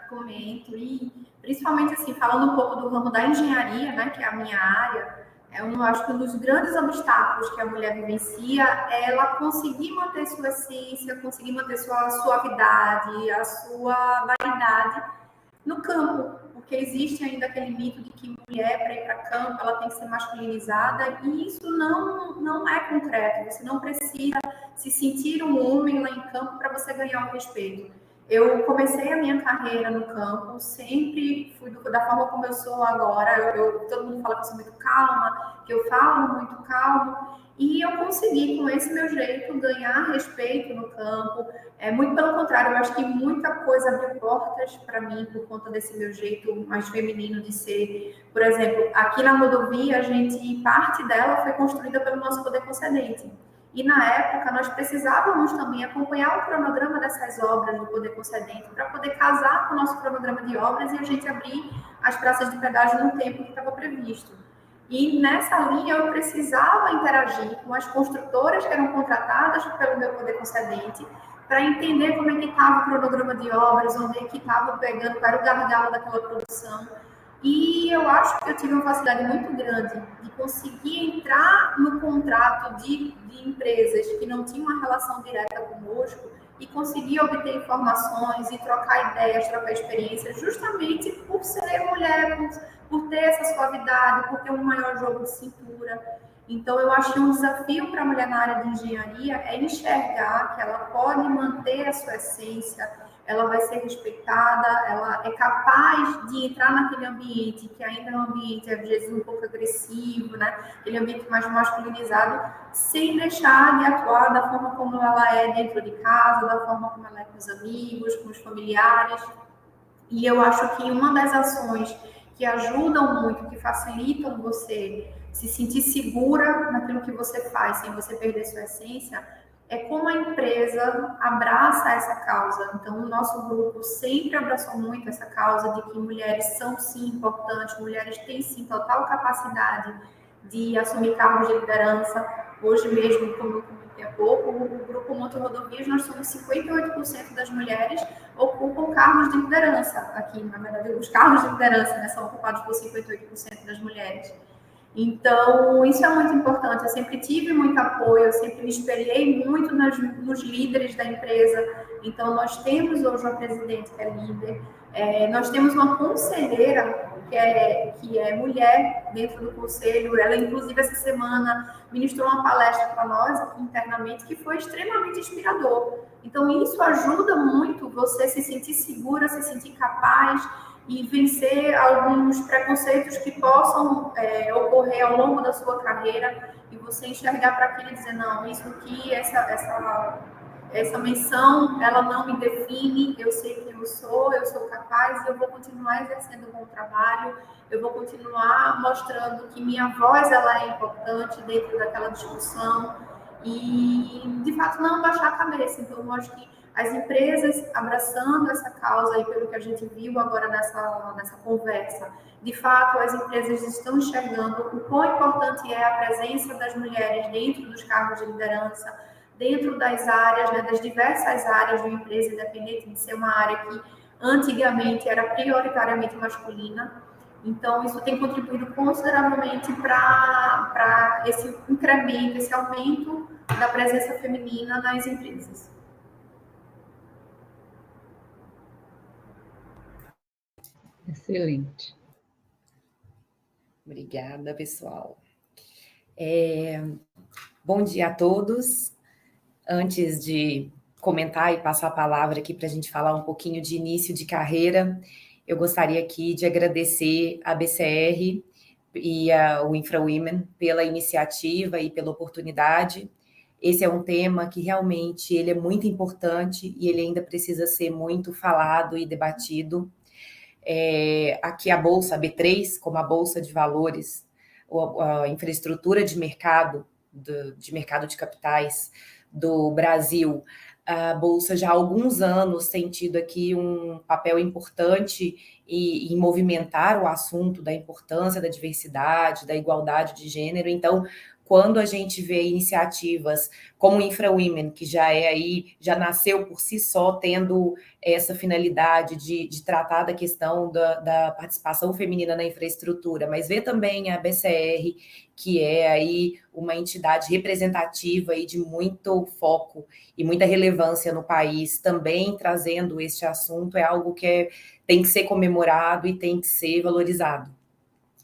Speaker 6: Comento, e principalmente assim, falando um pouco do ramo da engenharia, né, que é a minha área, eu acho que um dos grandes obstáculos que a mulher vivencia é ela conseguir manter sua essência, conseguir manter sua suavidade, a sua vaidade no campo, porque existe ainda aquele mito de que mulher, para ir para campo, ela tem que ser masculinizada, e isso não é concreto. Você não precisa se sentir um homem lá em campo para você ganhar o respeito. Eu comecei a minha carreira no campo, sempre fui da forma como eu sou agora. Todo mundo fala que eu sou muito calma, que eu falo muito calmo, e eu consegui, com esse meu jeito, ganhar respeito no campo. Muito pelo contrário, eu acho que muita coisa abriu portas para mim por conta desse meu jeito mais feminino de ser. Por exemplo, aqui na rodovia, parte dela foi construída pelo nosso poder concedente. E na época nós precisávamos também acompanhar o cronograma dessas obras do poder concedente para poder casar com o nosso cronograma de obras e a gente abrir as praças de pedágio no tempo que estava previsto. E nessa linha eu precisava interagir com as construtoras que eram contratadas pelo meu poder concedente para entender como é que estava o cronograma de obras, onde é que estava pegando, qual era o gargalo daquela produção. E eu acho que eu tive uma facilidade muito grande de conseguir entrar no contrato de empresas que não tinham uma relação direta conosco e conseguir obter informações e trocar ideias, trocar experiências, justamente por ser mulher, por ter essa suavidade, por ter um maior jogo de cintura. Então, eu acho que um desafio para a mulher na área de engenharia é enxergar que ela pode manter a sua essência, ela vai ser respeitada, ela é capaz de entrar naquele ambiente que ainda é um ambiente, às vezes, um pouco agressivo, né? Aquele ambiente mais masculinizado, sem deixar de atuar da forma como ela é dentro de casa, da forma como ela é com os amigos, com os familiares. E eu acho que uma das ações que ajudam muito, que facilitam você se sentir segura naquilo que você faz, sem você perder sua essência, é como a empresa abraça essa causa. Então, o nosso grupo sempre abraçou muito essa causa de que mulheres são, sim, importantes, mulheres têm, sim, total capacidade de assumir cargos de liderança. Hoje mesmo, como eu comentei há pouco, o Grupo Motorrodovias, nós somos 58% das mulheres ocupam cargos de liderança aqui. Na verdade, os cargos de liderança, né, são ocupados por 58% das mulheres. Então, isso é muito importante. Eu sempre tive muito apoio, eu sempre me espelhei muito nos líderes da empresa. Então, nós temos hoje uma presidente que é líder, nós temos uma conselheira que é mulher dentro do conselho. Ela, inclusive, essa semana ministrou uma palestra para nós aqui internamente que foi extremamente inspirador. Então, isso ajuda muito você se sentir segura, se sentir capaz e vencer alguns preconceitos que possam ocorrer ao longo da sua carreira, e você enxergar para aquilo e dizer, não, isso aqui, essa menção, ela não me define, eu sei quem eu sou capaz, e eu vou continuar exercendo um bom trabalho, eu vou continuar mostrando que minha voz ela é importante dentro daquela discussão, e, de fato, não baixar a cabeça. Então, eu acho que as empresas abraçando essa causa, aí, pelo que a gente viu agora nessa conversa, de fato, as empresas estão enxergando o quão importante é a presença das mulheres dentro dos cargos de liderança, dentro das áreas, né, das diversas áreas de uma empresa, independente de ser uma área que antigamente era prioritariamente masculina. Então, isso tem contribuído consideravelmente para esse incremento, esse aumento da presença feminina nas empresas.
Speaker 3: Excelente.
Speaker 8: Obrigada, pessoal. Bom dia a todos. Antes de comentar e passar a palavra aqui para a gente falar um pouquinho de início de carreira, eu gostaria aqui de agradecer a BCR e o InfraWomen pela iniciativa e pela oportunidade. Esse é um tema que realmente ele é muito importante e ele ainda precisa ser muito falado e debatido. Aqui a Bolsa, a B3, como a Bolsa de Valores, a infraestrutura de mercado de capitais do Brasil, a Bolsa já há alguns anos tem tido aqui um papel importante em movimentar o assunto da importância da diversidade, da igualdade de gênero. Então, quando a gente vê iniciativas como o InfraWomen, que já nasceu por si só tendo essa finalidade de tratar da questão da participação feminina na infraestrutura, mas vê também a BCR, que é aí uma entidade representativa e de muito foco e muita relevância no país, também trazendo este assunto, é algo que tem que ser comemorado e tem que ser valorizado.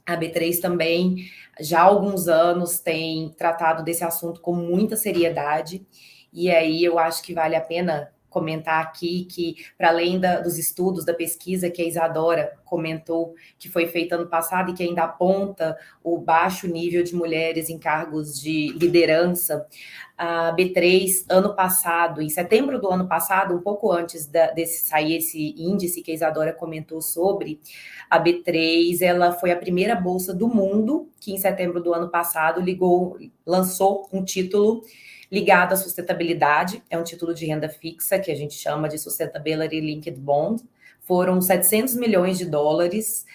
Speaker 8: A B3 também, já há alguns anos, tem tratado desse assunto com muita seriedade, e aí eu acho que vale a pena comentar aqui que, para além dos estudos, da pesquisa que a Isadora comentou, que foi feita ano passado e que ainda aponta o baixo nível de mulheres em cargos de liderança, a B3, ano passado, em setembro do ano passado, um pouco antes desse sair esse índice que a Isadora comentou sobre, a B3 ela foi a primeira bolsa do mundo que, em setembro do ano passado, lançou um título ligado à sustentabilidade, é um título de renda fixa, que a gente chama de Sustainability Linked Bond. Foram 700 milhões de dólares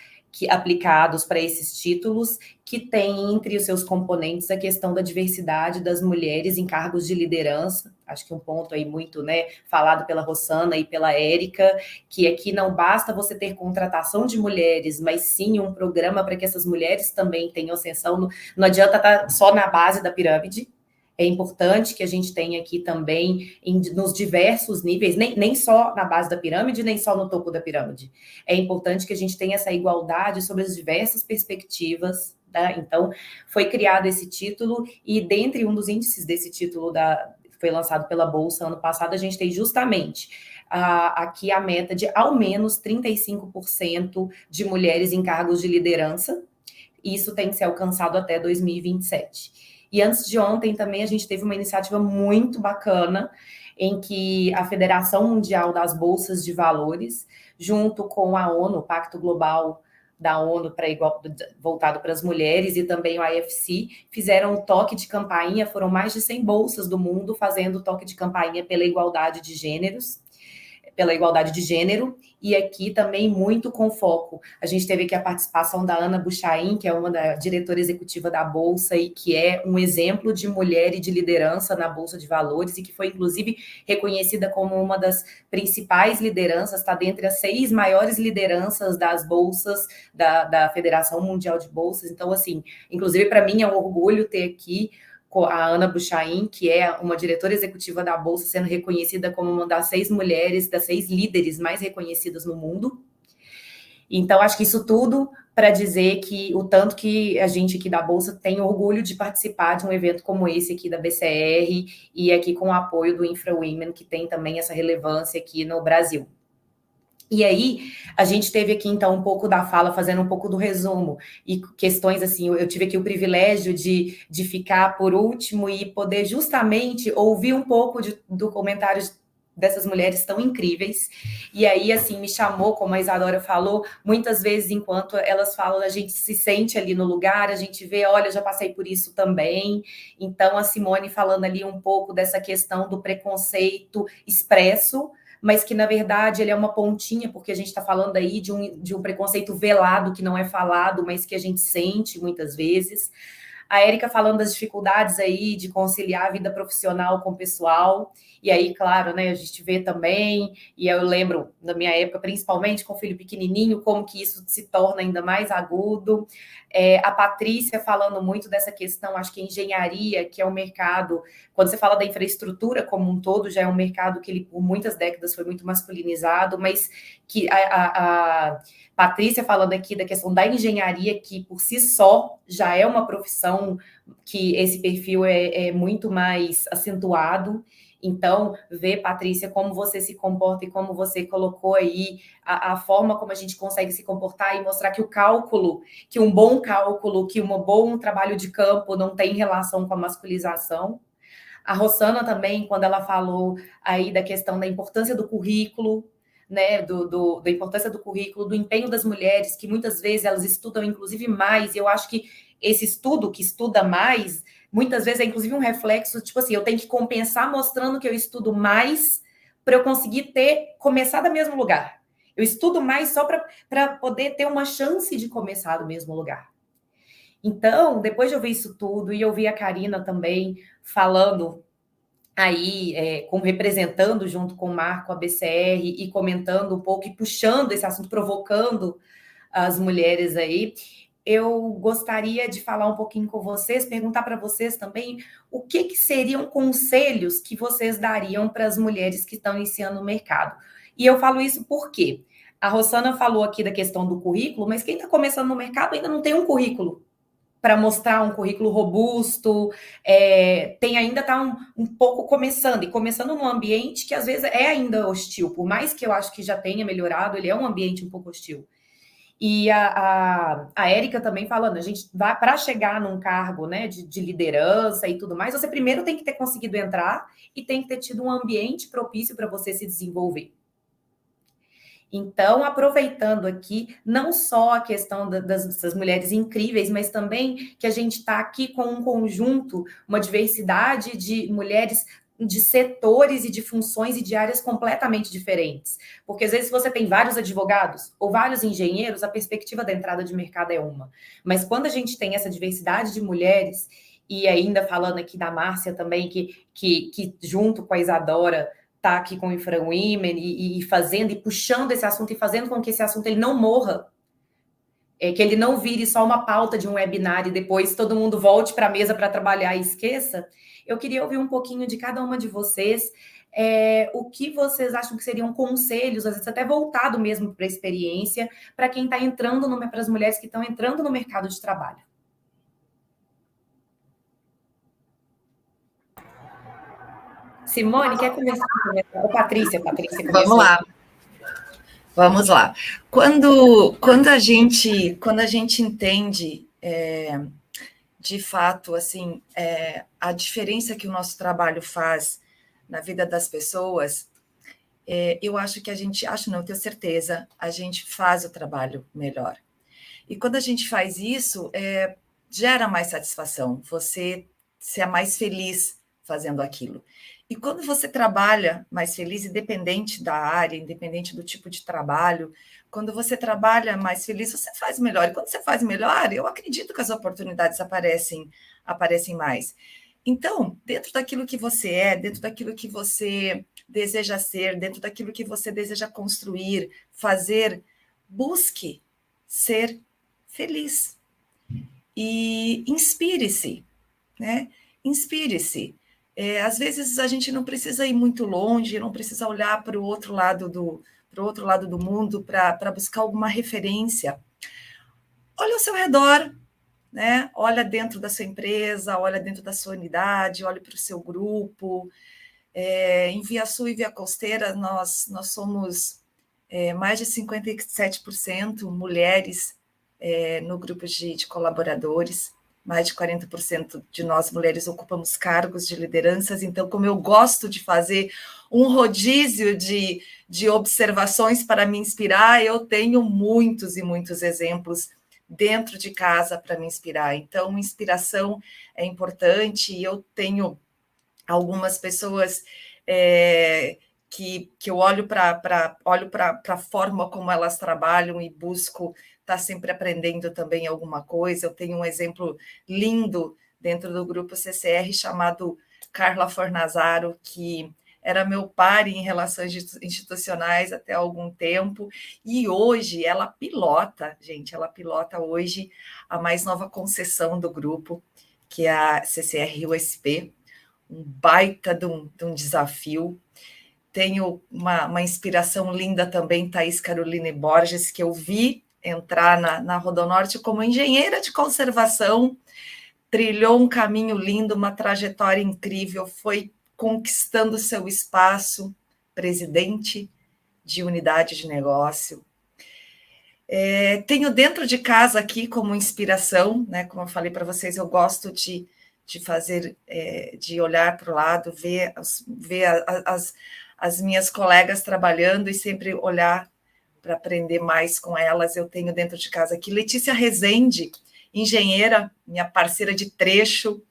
Speaker 8: aplicados para esses títulos, que tem entre os seus componentes a questão da diversidade das mulheres em cargos de liderança. Acho que um ponto aí muito, falado pela Rossana e pela Érica, que aqui não basta você ter contratação de mulheres, mas sim um programa para que essas mulheres também tenham ascensão. Não adianta estar só na base da pirâmide. É importante que a gente tenha aqui também nos diversos níveis, nem só na base da pirâmide, nem só no topo da pirâmide. É importante que a gente tenha essa igualdade sobre as diversas perspectivas, tá? Então, foi criado esse título, e dentre um dos índices desse título foi lançado pela Bolsa ano passado, a gente tem justamente aqui a meta de ao menos 35% de mulheres em cargos de liderança. Isso tem que ser alcançado até 2027. E antes de ontem também a gente teve uma iniciativa muito bacana em que a Federação Mundial das Bolsas de Valores, junto com a ONU, o Pacto Global da ONU voltado para as mulheres, e também o IFC, fizeram um toque de campainha. Foram mais de 100 bolsas do mundo fazendo toque de campainha pela igualdade de gênero, e aqui também muito com foco. A gente teve aqui a participação da Ana Buchain, que é uma da diretora executiva da Bolsa e que é um exemplo de mulher e de liderança na Bolsa de Valores, e que foi, inclusive, reconhecida como uma das principais lideranças, está dentre as 6 maiores lideranças das bolsas da Federação Mundial de Bolsas. Então, assim, inclusive, para mim é um orgulho ter aqui a Ana Buchain, que é uma diretora executiva da Bolsa, sendo reconhecida como uma das 6 mulheres, das 6 líderes mais reconhecidas no mundo. Então, acho que isso tudo para dizer que o tanto que a gente aqui da Bolsa tem orgulho de participar de um evento como esse aqui da BCR, e aqui com o apoio do InfraWomen, que tem também essa relevância aqui no Brasil. E aí, a gente teve aqui, então, um pouco da fala, fazendo um pouco do resumo, e questões assim, eu tive aqui o privilégio de ficar por último e poder justamente ouvir um pouco do comentário dessas mulheres tão incríveis, e aí, assim, me chamou, como a Isadora falou, muitas vezes, enquanto elas falam, a gente se sente ali no lugar, a gente vê, olha, eu já passei por isso também, então, a Simone falando ali um pouco dessa questão do preconceito expresso, mas que, na verdade, ele é uma pontinha, porque a gente está falando aí de um preconceito velado, que não é falado, mas que a gente sente muitas vezes. A Érica falando das dificuldades aí de conciliar a vida profissional com o pessoal, e aí, claro, né, a gente vê também, e eu lembro, na minha época, principalmente com o filho pequenininho, como que isso se torna ainda mais agudo. A Patrícia falando muito dessa questão, acho que a engenharia, que é um mercado, quando você fala da infraestrutura como um todo, já é um mercado que ele, por muitas décadas foi muito masculinizado, mas que a Patrícia falando aqui da questão da engenharia, que por si só já é uma profissão que esse perfil é muito mais acentuado. Então, ver, Patrícia, como você se comporta e como você colocou aí a forma como a gente consegue se comportar e mostrar que o cálculo, que um bom cálculo, que um bom trabalho de campo não tem relação com a masculinização. A Rossana também, quando ela falou aí da questão da importância do currículo, né, da importância do currículo, do empenho das mulheres, que muitas vezes elas estudam, inclusive, mais, e eu acho que esse estudo que estuda mais, muitas vezes é, inclusive, um reflexo, tipo assim, eu tenho que compensar mostrando que eu estudo mais para eu conseguir começar do mesmo lugar. Eu estudo mais só para poder ter uma chance de começar do mesmo lugar. Então, depois de ouvir isso tudo, e ouvir a Karina também falando aí, como representando junto com o Marco a BCR e comentando um pouco e puxando esse assunto, provocando as mulheres aí, eu gostaria de falar um pouquinho com vocês, perguntar para vocês também o que seriam conselhos que vocês dariam para as mulheres que estão iniciando no mercado. E eu falo isso porque a Rossana falou aqui da questão do currículo, mas quem está começando no mercado ainda não tem um currículo para mostrar um currículo robusto, ainda está um pouco começando, e começando num ambiente que às vezes é ainda hostil, por mais que eu acho que já tenha melhorado, ele é um ambiente um pouco hostil. E a Érica também falando, a gente vai para chegar num cargo, né, de liderança e tudo mais, você primeiro tem que ter conseguido entrar e tem que ter tido um ambiente propício para você se desenvolver. Então, aproveitando aqui, não só a questão das mulheres incríveis, mas também que a gente está aqui com um conjunto, uma diversidade de mulheres de setores e de funções e de áreas completamente diferentes. Porque, às vezes, se você tem vários advogados ou vários engenheiros, a perspectiva da entrada de mercado é uma. Mas quando a gente tem essa diversidade de mulheres, e ainda falando aqui da Márcia também, que junto com a Isadora, está aqui com o InfraWomen e fazendo e puxando esse assunto e fazendo com que esse assunto ele não morra, que ele não vire só uma pauta de um webinar e depois todo mundo volte para a mesa para trabalhar e esqueça. Eu queria ouvir um pouquinho de cada uma de vocês, o que vocês acham que seriam conselhos, às vezes até voltado mesmo para a experiência, para quem está entrando, para as mulheres que estão entrando no mercado de trabalho. Simone, quer começar? Patrícia.
Speaker 4: Vamos lá. Quando a gente entende, de fato, assim, a diferença que o nosso trabalho faz na vida das pessoas, eu acho que eu tenho certeza, a gente faz o trabalho melhor. E quando a gente faz isso, gera mais satisfação, você se é mais feliz fazendo aquilo. E quando você trabalha mais feliz, independente da área, independente do tipo de trabalho, quando você trabalha mais feliz, você faz melhor. E quando você faz melhor, eu acredito que as oportunidades aparecem mais. Então, dentro daquilo que você é, dentro daquilo que você deseja ser, dentro daquilo que você deseja construir, fazer, busque ser feliz. E inspire-se, né? Inspire-se. Às vezes a gente não precisa ir muito longe, não precisa olhar para o outro lado do mundo para buscar alguma referência. Olha ao seu redor, né? Olha dentro da sua empresa, olha dentro da sua unidade, olha para o seu grupo. Em Via Sul e Via Costeira, nós somos mais de 57% mulheres no grupo de colaboradores, mais de 40% de nós mulheres ocupamos cargos de lideranças. Então, como eu gosto de fazer um rodízio de observações para me inspirar, eu tenho muitos e muitos exemplos dentro de casa para me inspirar. Então, inspiração é importante, e eu tenho algumas pessoas que eu olho para a forma como elas trabalham e busco estar sempre aprendendo também alguma coisa. Eu tenho um exemplo lindo dentro do grupo CCR chamado Carla Fornazaro, que era meu par em relações institucionais até algum tempo, e hoje ela pilota, gente, ela pilota hoje a mais nova concessão do grupo, que é a CCR USP, um baita de um desafio. Tenho uma inspiração linda também, Thaís Caroline Borges, que eu vi entrar na Rodonorte como engenheira de conservação, trilhou um caminho lindo, uma trajetória incrível, foi conquistando seu espaço, presidente de unidade de negócio. Tenho dentro de casa aqui como inspiração, né? Como eu falei para vocês, eu gosto de fazer, de olhar para o lado, ver as minhas colegas trabalhando e sempre olhar para aprender mais com elas. Eu tenho dentro de casa aqui Letícia Rezende, engenheira, minha parceira de trecho,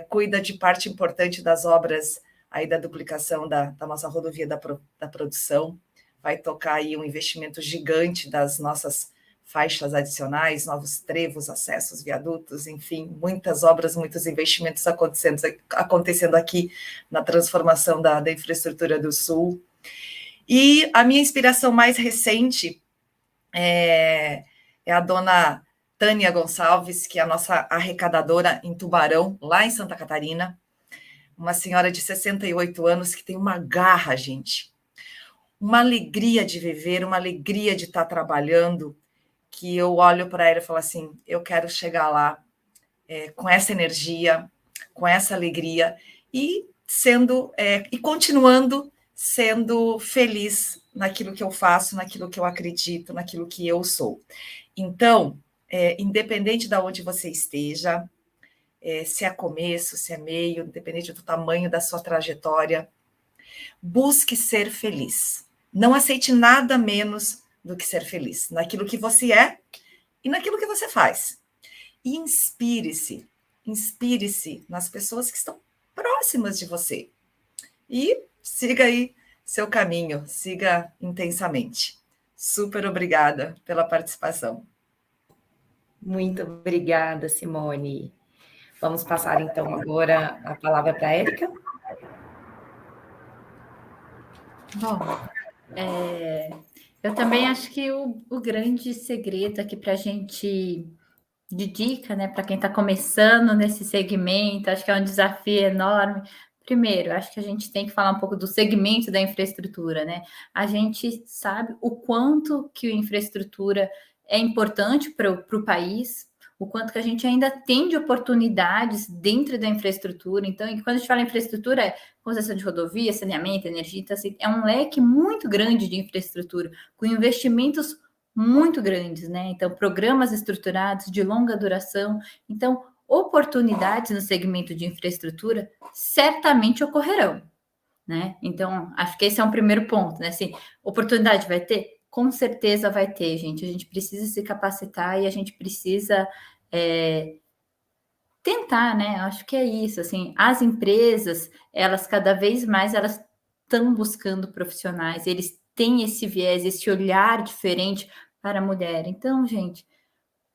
Speaker 4: cuida de parte importante das obras aí da duplicação da nossa rodovia da produção, vai tocar aí um investimento gigante das nossas faixas adicionais, novos trevos, acessos, viadutos, enfim, muitas obras, muitos investimentos acontecendo aqui na transformação da infraestrutura do Sul. E a minha inspiração mais recente é a dona Tânia Gonçalves, que é a nossa arrecadadora em Tubarão, lá em Santa Catarina, uma senhora de 68 anos que tem uma garra, gente, uma alegria de viver, uma alegria de estar trabalhando, que eu olho para ela e falo assim, eu quero chegar lá com essa energia, com essa alegria, e continuando sendo feliz naquilo que eu faço, naquilo que eu acredito, naquilo que eu sou. Então, independente de onde você esteja, se é começo, se é meio, independente do tamanho da sua trajetória, busque ser feliz. Não aceite nada menos do que ser feliz, naquilo que você é e naquilo que você faz. E inspire-se nas pessoas que estão próximas de você. E siga aí seu caminho, siga intensamente. Super obrigada pela participação.
Speaker 8: Muito obrigada, Simone. Vamos passar, então, agora a palavra para a Érica.
Speaker 2: Bom, eu também acho que o grande segredo aqui para a gente, de dica, né, para quem está começando nesse segmento, acho que é um desafio enorme. Primeiro, acho que a gente tem que falar um pouco do segmento da infraestrutura, né? A gente sabe o quanto que a infraestrutura é importante para o país, o quanto que a gente ainda tem de oportunidades dentro da infraestrutura. Então, quando a gente fala em infraestrutura, é concessão de rodovia, saneamento, energia, então, assim, é um leque muito grande de infraestrutura, com investimentos muito grandes, né? Então, programas estruturados de longa duração. Então, oportunidades no segmento de infraestrutura certamente ocorrerão, né? Então, acho que esse é um primeiro ponto, né? Assim, oportunidade vai ter? Com certeza vai ter, gente. A gente precisa se capacitar e a gente precisa tentar, né? Acho que é isso, assim, as empresas, elas cada vez mais, elas estão buscando profissionais, eles têm esse viés, esse olhar diferente para a mulher. Então, gente,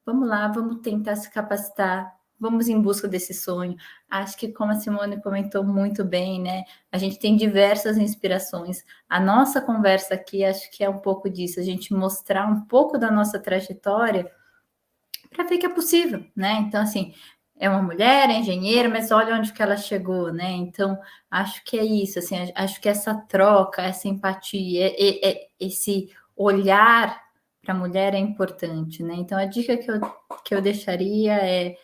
Speaker 2: vamos lá, vamos tentar se capacitar, vamos em busca desse sonho. Acho que, como a Simone comentou muito bem, né? A gente tem diversas inspirações. A nossa conversa aqui, acho que é um pouco disso, a gente mostrar um pouco da nossa trajetória para ver que é possível, né? Então, assim, é uma mulher, é engenheira, mas olha onde que ela chegou, né? Então, acho que é isso, assim, acho que essa troca, essa empatia, esse olhar para a mulher é importante, né? Então, a dica que eu deixaria é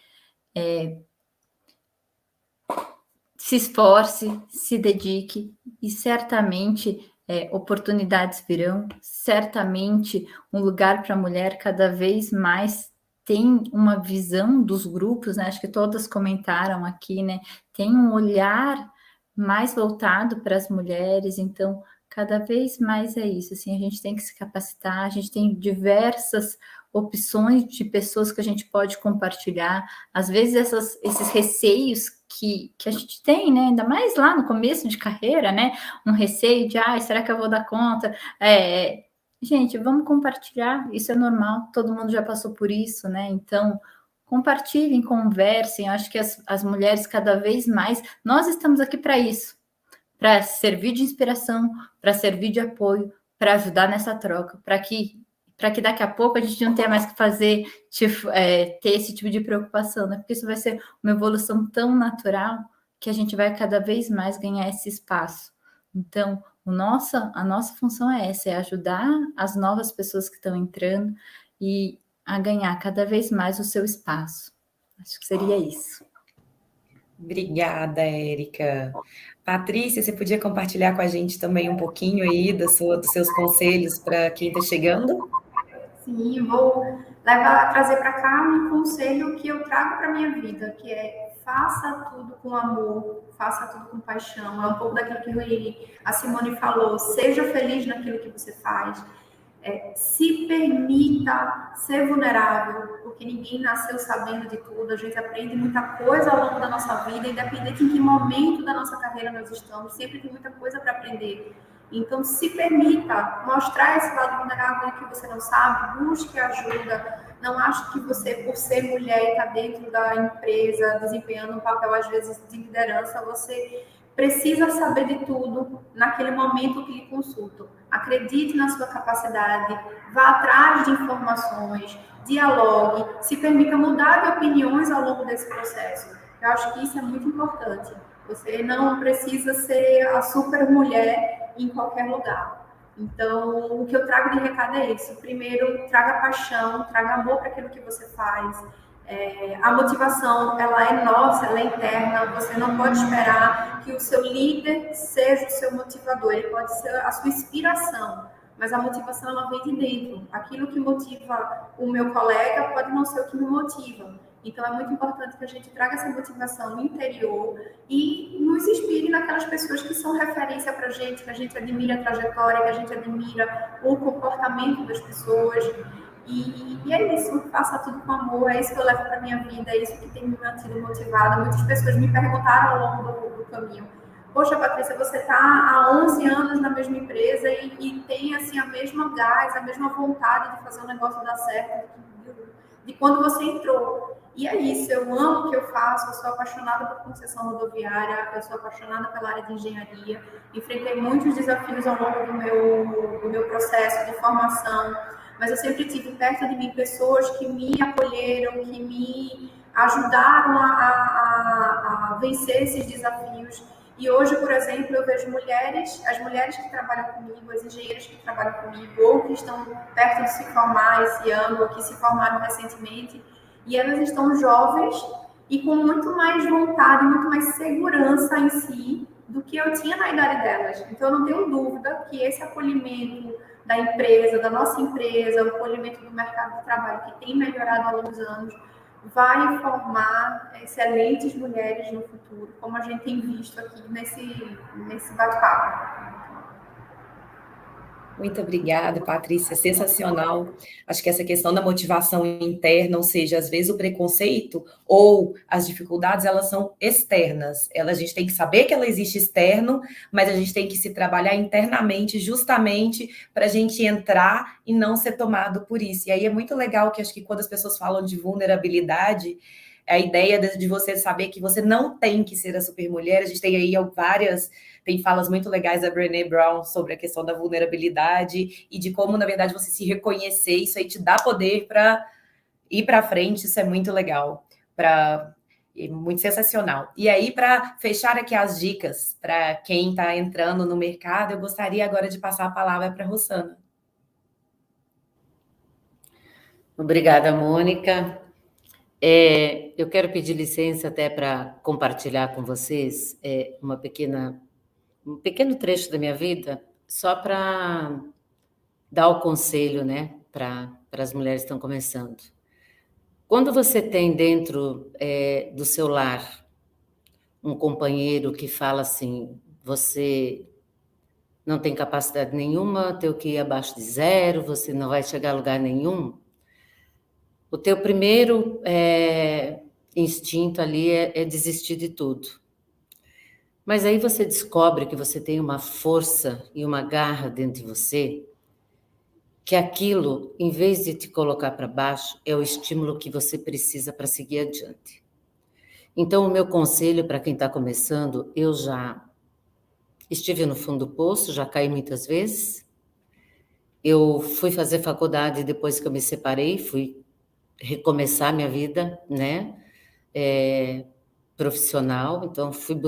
Speaker 2: se esforce, se dedique e certamente oportunidades virão, certamente um lugar para a mulher cada vez mais tem uma visão dos grupos, né? Acho que todas comentaram aqui, né? Tem um olhar mais voltado para as mulheres, então cada vez mais é isso, assim, a gente tem que se capacitar, a gente tem diversas opções de pessoas que a gente pode compartilhar, às vezes esses receios que a gente tem, né, ainda mais lá no começo de carreira, né, um receio de, será que eu vou dar conta? Gente, vamos compartilhar, isso é normal, todo mundo já passou por isso, né, então compartilhem, conversem, eu acho que as mulheres cada vez mais, nós estamos aqui para isso, para servir de inspiração, para servir de apoio, para ajudar nessa troca, para que daqui a pouco a gente não tenha mais que fazer, ter esse tipo de preocupação, né? Porque isso vai ser uma evolução tão natural que a gente vai cada vez mais ganhar esse espaço. Então, a nossa função é essa, é ajudar as novas pessoas que estão entrando e a ganhar cada vez mais o seu espaço. Acho que seria isso.
Speaker 8: Obrigada, Érica. Patrícia, você podia compartilhar com a gente também um pouquinho aí dos seus conselhos para quem está chegando?
Speaker 6: Sim, vou trazer para cá um conselho que eu trago para minha vida, que é faça tudo com amor, faça tudo com paixão. É um pouco daquilo que a Simone falou, seja feliz naquilo que você faz. Se permita ser vulnerável, porque ninguém nasceu sabendo de tudo, a gente aprende muita coisa ao longo da nossa vida, independente em que momento da nossa carreira nós estamos, sempre tem muita coisa para aprender. Então, se permita mostrar esse lado vulnerável que você não sabe, busque ajuda, não ache que você, por ser mulher e estar dentro da empresa, desempenhando um papel, às vezes, de liderança, você precisa saber de tudo naquele momento que lhe consultam. Acredite na sua capacidade, vá atrás de informações, dialogue, se permita mudar de opiniões ao longo desse processo. Eu acho que isso é muito importante. Você não precisa ser a super mulher em qualquer lugar. Então, o que eu trago de recado é isso. Primeiro, traga paixão, traga amor para aquilo que você faz. A motivação, ela é nossa, ela é interna. Você não pode esperar que o seu líder seja o seu motivador. Ele pode ser a sua inspiração, mas a motivação, ela vem de dentro. Aquilo que motiva o meu colega pode não ser o que me motiva. Então, é muito importante que a gente traga essa motivação interior e nos inspire naquelas pessoas que são referência para a gente, que a gente admira a trajetória, que a gente admira o comportamento das pessoas. E é isso, faça tudo com amor, é isso que eu levo para a minha vida, é isso que tem me mantido motivada. Muitas pessoas me perguntaram ao longo do caminho, poxa, Patrícia, você está há 11 anos na mesma empresa e tem assim, a mesma gás, a mesma vontade de fazer o negócio dar certo de quando você entrou. E é isso, eu amo o que eu faço, eu sou apaixonada por concessão rodoviária, eu sou apaixonada pela área de engenharia, enfrentei muitos desafios ao longo do meu processo de formação, mas eu sempre tive perto de mim pessoas que me acolheram, que me ajudaram a vencer esses desafios. E hoje, por exemplo, eu vejo as mulheres que trabalham comigo, as engenheiras que trabalham comigo, ou que estão perto de se formar esse ano, ou que se formaram recentemente, e elas estão jovens e com muito mais vontade, muito mais segurança em si do que eu tinha na idade delas. Então, eu não tenho dúvida que esse acolhimento da empresa, da nossa empresa, o acolhimento do mercado de trabalho que tem melhorado ao longo dos anos, vai formar excelentes mulheres no futuro, como a gente tem visto aqui nesse bate-papo.
Speaker 8: Muito obrigada, Patrícia, sensacional. Acho que essa questão da motivação interna, ou seja, às vezes o preconceito ou as dificuldades, elas são externas. A gente tem que saber que ela existe externo, mas a gente tem que se trabalhar internamente, justamente para a gente entrar e não ser tomado por isso. E aí é muito legal que acho que quando as pessoas falam de vulnerabilidade, a ideia de você saber que você não tem que ser a supermulher. A gente tem aí tem falas muito legais da Brené Brown sobre a questão da vulnerabilidade e de como, na verdade, você se reconhecer, isso aí te dá poder para ir para frente. Isso é muito legal, muito sensacional. E aí, para fechar aqui as dicas para quem está entrando no mercado, eu gostaria agora de passar a palavra para a Rossana.
Speaker 7: Obrigada, Mônica. Eu quero pedir licença até para compartilhar com vocês um pequeno trecho da minha vida só para dar o conselho, né, para as mulheres que estão começando. Quando você tem dentro do seu lar um companheiro que fala assim, você não tem capacidade nenhuma, teu QI abaixo de 0, você não vai chegar a lugar nenhum, o teu primeiro instinto ali é desistir de tudo. Mas aí você descobre que você tem uma força e uma garra dentro de você, que aquilo, em vez de te colocar para baixo, é o estímulo que você precisa para seguir adiante. Então, o meu conselho para quem está começando, eu já estive no fundo do poço, já caí muitas vezes. Eu fui fazer faculdade depois que eu me separei, fui recomeçar minha vida, né, profissional, então fui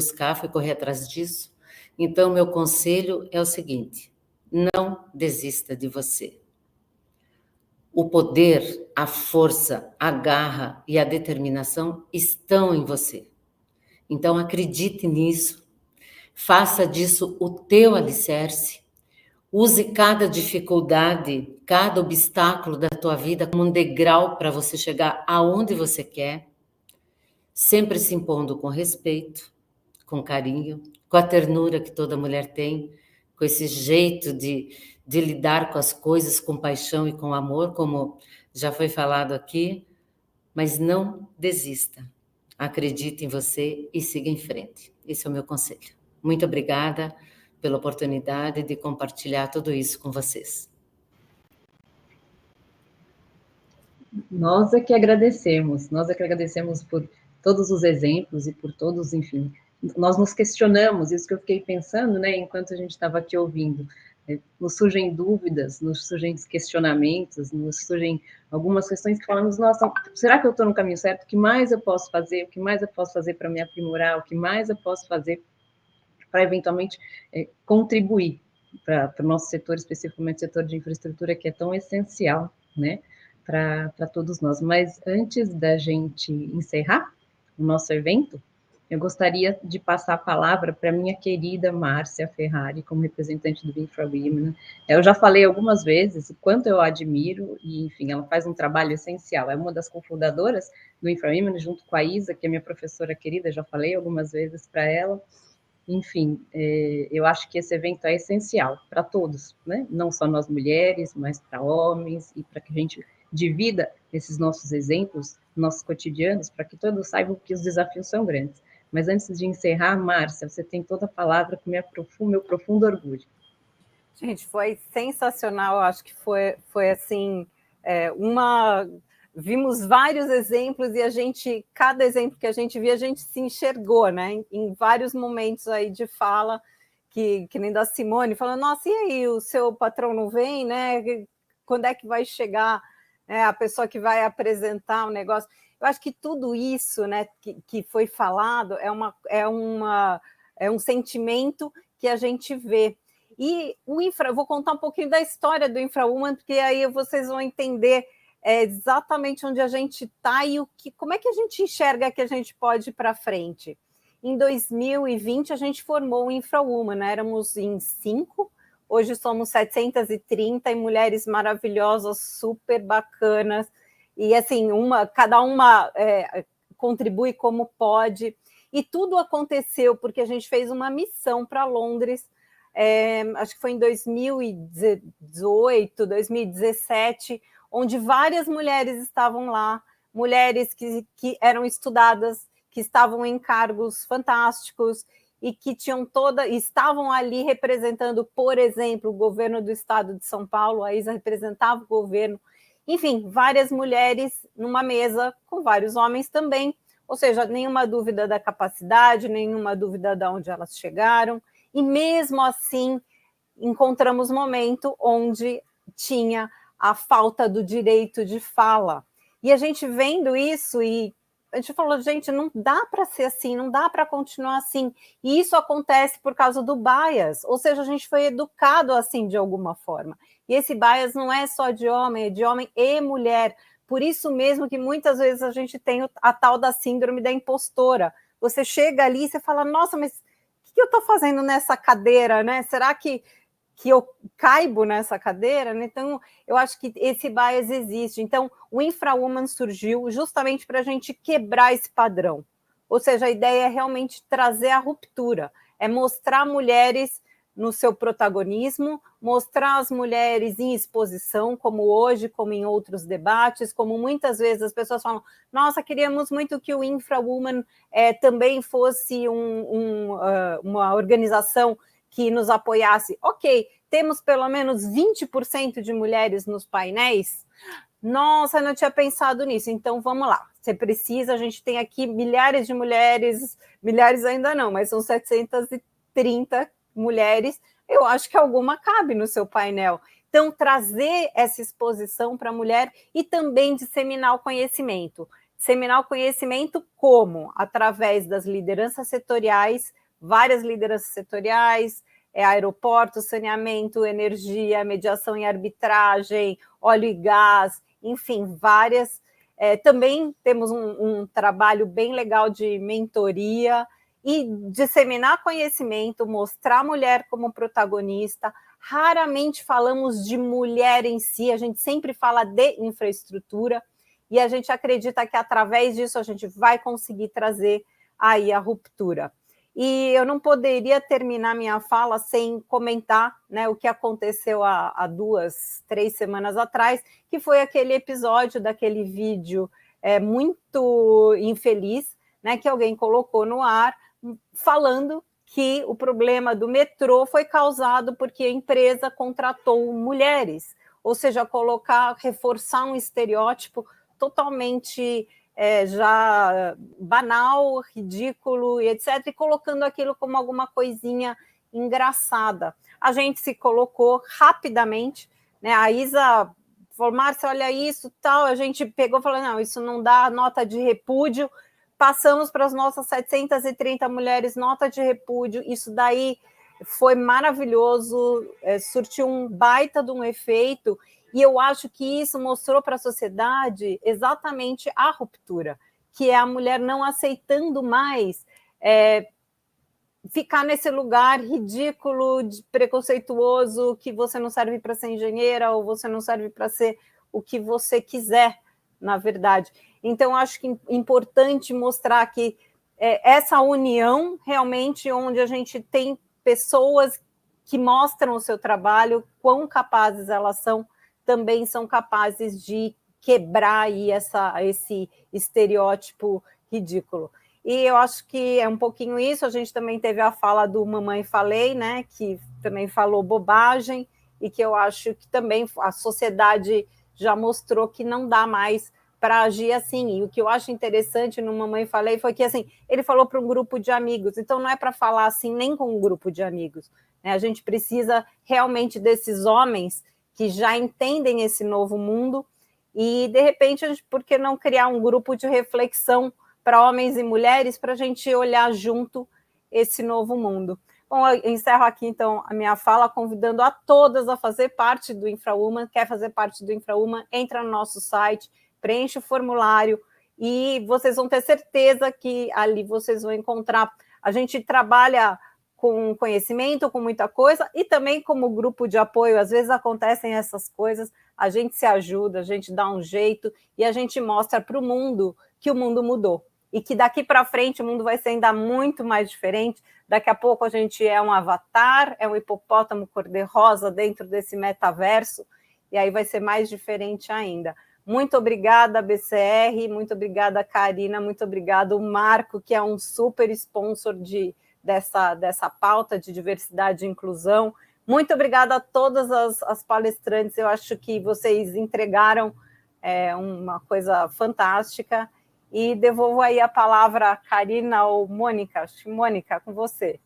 Speaker 7: correr atrás disso. Então, meu conselho é o seguinte, não desista de você. O poder, a força, a garra e a determinação estão em você. Então, acredite nisso, faça disso o teu alicerce, use cada dificuldade, cada obstáculo da tua vida como um degrau para você chegar aonde você quer, sempre se impondo com respeito, com carinho, com a ternura que toda mulher tem, com esse jeito de lidar com as coisas com paixão e com amor, como já foi falado aqui, mas não desista. Acredite em você e siga em frente. Esse é o meu conselho. Muito obrigada pela oportunidade de compartilhar tudo isso com vocês.
Speaker 3: Nós é que agradecemos por todos os exemplos e por todos, enfim, nós nos questionamos, isso que eu fiquei pensando, né, enquanto a gente estava aqui ouvindo, nos surgem dúvidas, nos surgem questionamentos, nos surgem algumas questões que falamos, nossa, será que eu estou no caminho certo? O que mais eu posso fazer? O que mais eu posso fazer para me aprimorar? O que mais eu posso fazer para, eventualmente, contribuir para o nosso setor, especificamente o setor de infraestrutura, que é tão essencial, né, para todos nós. Mas antes da gente encerrar o nosso evento, eu gostaria de passar a palavra para a minha querida Márcia Ferrari, como representante do InfraWomen. Eu já falei algumas vezes o quanto eu a admiro, e, enfim, ela faz um trabalho essencial. É uma das cofundadoras do InfraWomen, junto com a Isa, que é minha professora querida, já falei algumas vezes para ela. Enfim, eu acho que esse evento é essencial para todos, né? Não só nós mulheres, mas para homens, e para que a gente divida esses nossos exemplos, nossos cotidianos, para que todos saibam que os desafios são grandes. Mas antes de encerrar, Márcia, você tem toda a palavra com meu profundo orgulho.
Speaker 9: Gente, foi sensacional, acho que foi assim, vimos vários exemplos e cada exemplo que a gente via, a gente se enxergou, né? Em vários momentos aí de fala, que nem da Simone, falando, nossa, e aí, o seu patrão não vem, né? Quando é que vai chegar a pessoa que vai apresentar o negócio? Eu acho que tudo isso, né, que foi falado é um sentimento que a gente vê. E eu vou contar um pouquinho da história do InfraWomen, porque aí vocês vão entender exatamente onde a gente está e como é que a gente enxerga que a gente pode ir para frente. Em 2020, a gente formou o InfraWomen, né? Éramos em 5, hoje somos 730 e mulheres maravilhosas, super bacanas, e assim, cada uma contribui como pode, e tudo aconteceu porque a gente fez uma missão para Londres, acho que foi em 2018, 2017, onde várias mulheres estavam lá, mulheres que eram estudadas, que estavam em cargos fantásticos e que estavam ali representando, por exemplo, o governo do estado de São Paulo, a Isa representava o governo, enfim, várias mulheres numa mesa com vários homens também, ou seja, nenhuma dúvida da capacidade, nenhuma dúvida de onde elas chegaram, e mesmo assim encontramos momento onde tinha a falta do direito de fala. E a gente vendo isso, e a gente falou, gente, não dá para ser assim, não dá para continuar assim. E isso acontece por causa do bias, ou seja, a gente foi educado assim de alguma forma. E esse bias não é só de homem, é de homem e mulher. Por isso mesmo que muitas vezes a gente tem a tal da síndrome da impostora. Você chega ali e você fala, nossa, mas o que eu estou fazendo nessa cadeira, né? Será que que eu caibo nessa cadeira, né? Então eu acho que esse bias existe. Então o Infrawoman surgiu justamente para a gente quebrar esse padrão. Ou seja, a ideia é realmente trazer a ruptura, é mostrar mulheres no seu protagonismo, mostrar as mulheres em exposição, como hoje, como em outros debates, como muitas vezes as pessoas falam, nossa, queríamos muito que o Infrawoman também fosse uma organização que nos apoiasse. Ok, temos pelo menos 20% de mulheres nos painéis? Nossa, eu não tinha pensado nisso, então vamos lá. Você precisa, a gente tem aqui milhares de mulheres, milhares ainda não, mas são 730 mulheres, eu acho que alguma cabe no seu painel. Então, trazer essa exposição para a mulher e também disseminar o conhecimento. Disseminar o conhecimento como? Através das lideranças setoriais, várias lideranças setoriais, aeroporto, saneamento, energia, mediação e arbitragem, óleo e gás, enfim, várias. Também temos um trabalho bem legal de mentoria e disseminar conhecimento, mostrar a mulher como protagonista. Raramente falamos de mulher em si, a gente sempre fala de infraestrutura, e a gente acredita que através disso a gente vai conseguir trazer aí a ruptura. E eu não poderia terminar minha fala sem comentar, né, o que aconteceu há 2, 3 semanas atrás, que foi aquele episódio daquele vídeo muito infeliz, né, que alguém colocou no ar, falando que o problema do metrô foi causado porque a empresa contratou mulheres, ou seja, reforçar um estereótipo totalmente já banal, ridículo e etc., e colocando aquilo como alguma coisinha engraçada. A gente se colocou rapidamente, né? A Isa falou, Márcia, olha isso, tal, a gente pegou e falou, não, isso não dá, nota de repúdio. Passamos para as nossas 730 mulheres, nota de repúdio, isso daí foi maravilhoso, surtiu um baita de um efeito, e eu acho que isso mostrou para a sociedade exatamente a ruptura, que é a mulher não aceitando mais ficar nesse lugar ridículo, preconceituoso, que você não serve para ser engenheira, ou você não serve para ser o que você quiser, na verdade. Então, acho que é importante mostrar que essa união, realmente, onde a gente tem pessoas que mostram o seu trabalho, quão capazes elas são, também são capazes de quebrar aí esse estereótipo ridículo. E eu acho que é um pouquinho isso. A gente também teve a fala do Mamãe Falei, né, que também falou bobagem, e que eu acho que também a sociedade já mostrou que não dá mais para agir assim. E o que eu acho interessante no Mamãe Falei foi que, assim, ele falou para um grupo de amigos, então não é para falar assim nem com um grupo de amigos, né? A gente precisa realmente desses homens que já entendem esse novo mundo, e, de repente, por que não criar um grupo de reflexão para homens e mulheres, para a gente olhar junto esse novo mundo. Bom, eu encerro aqui, então, a minha fala, convidando a todas a fazer parte do Infrawoman. Quer fazer parte do Infrawoman? Entra no nosso site, preenche o formulário, e vocês vão ter certeza que ali vocês vão encontrar. A gente trabalha com conhecimento, com muita coisa, e também como grupo de apoio. Às vezes acontecem essas coisas, a gente se ajuda, a gente dá um jeito, e a gente mostra para o mundo que o mundo mudou, e que daqui para frente o mundo vai ser ainda muito mais diferente. Daqui a pouco a gente é um avatar, é um hipopótamo cor-de-rosa dentro desse metaverso, e aí vai ser mais diferente ainda. Muito obrigada, BCR, muito obrigada, Karina, muito obrigada, o Marco, que é um super sponsor dessa pauta de diversidade e inclusão. Muito obrigada a todas as palestrantes, eu acho que vocês entregaram uma coisa fantástica, e devolvo aí a palavra a Karina ou Mônica. Mônica, com você.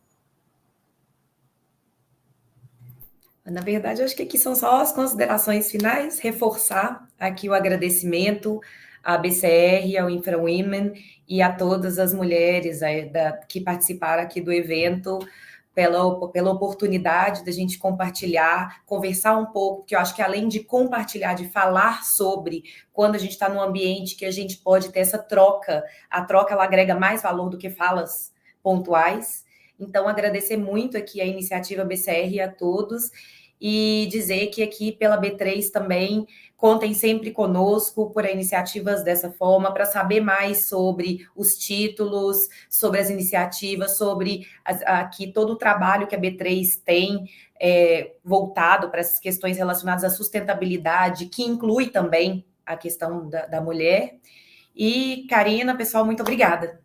Speaker 8: Na verdade, eu acho que aqui são só as considerações finais, reforçar aqui o agradecimento à BCR, ao Infrawomen e a todas as mulheres que participaram aqui do evento, pela oportunidade da gente compartilhar, conversar um pouco, porque eu acho que além de compartilhar, de falar sobre, quando a gente está num ambiente que a gente pode ter essa troca, a troca ela agrega mais valor do que falas pontuais. Então, agradecer muito aqui a iniciativa BCR e a todos, e dizer que aqui pela B3 também contem sempre conosco por iniciativas dessa forma, para saber mais sobre os títulos, sobre as iniciativas, sobre aqui todo o trabalho que a B3 tem voltado para essas questões relacionadas à sustentabilidade, que inclui também a questão da mulher. E, Karina, pessoal, muito obrigada.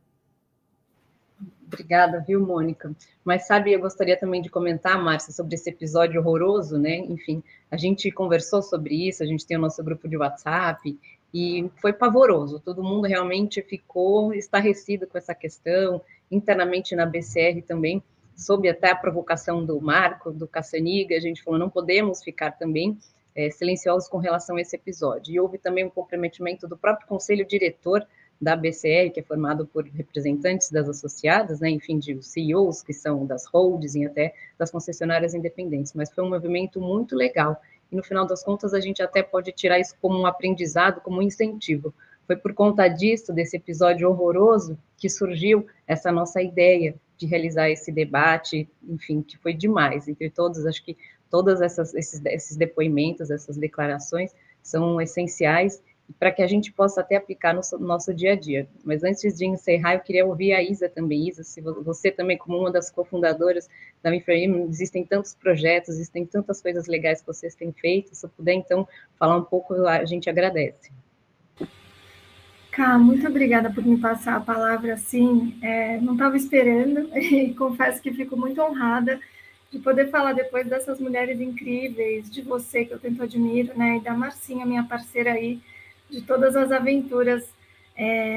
Speaker 3: Obrigada, viu, Mônica? Mas sabe, eu gostaria também de comentar, Márcia, sobre esse episódio horroroso, né? Enfim, a gente conversou sobre isso, a gente tem o nosso grupo de WhatsApp, e foi pavoroso. Todo mundo realmente ficou estarrecido com essa questão, internamente na BCR também, sob até a provocação do Marco, do Cassaniga, a gente falou, não podemos ficar também silenciosos com relação a esse episódio. E houve também um comprometimento do próprio conselho diretor da BCR, que é formado por representantes das associadas, né, enfim, de CEOs, que são das holdings e até das concessionárias independentes, mas foi um movimento muito legal, e no final das contas a gente até pode tirar isso como um aprendizado, como um incentivo. Foi por conta disso, desse episódio horroroso, que surgiu essa nossa ideia de realizar esse debate, enfim, que foi demais, entre todos, acho que todos esses depoimentos, essas declarações são essenciais, para que a gente possa até aplicar no nosso dia a dia. Mas antes de encerrar, eu queria ouvir a Isa também. Isa, se você também, como uma das cofundadoras da InfraWomen, existem tantos projetos, existem tantas coisas legais que vocês têm feito, se puder, então, falar um pouco, a gente agradece.
Speaker 5: Cá, muito obrigada por me passar a palavra assim, não estava esperando, e confesso que fico muito honrada de poder falar depois dessas mulheres incríveis, de você, que eu tanto admiro, né, e da Marcinha, minha parceira aí, de todas as aventuras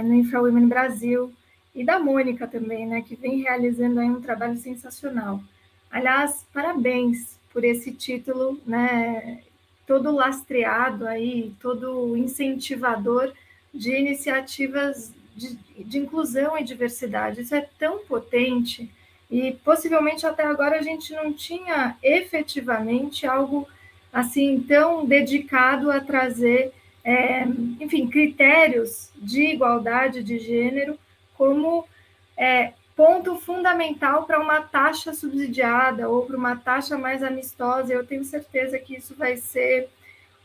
Speaker 5: no InfraWomen Brasil, e da Mônica também, né, que vem realizando aí um trabalho sensacional. Aliás, parabéns por esse título, né, todo lastreado aí, todo incentivador de iniciativas de inclusão e diversidade. Isso é tão potente, e possivelmente até agora a gente não tinha efetivamente algo assim tão dedicado a trazer enfim, critérios de igualdade de gênero como ponto fundamental para uma taxa subsidiada ou para uma taxa mais amistosa. Eu tenho certeza que isso vai ser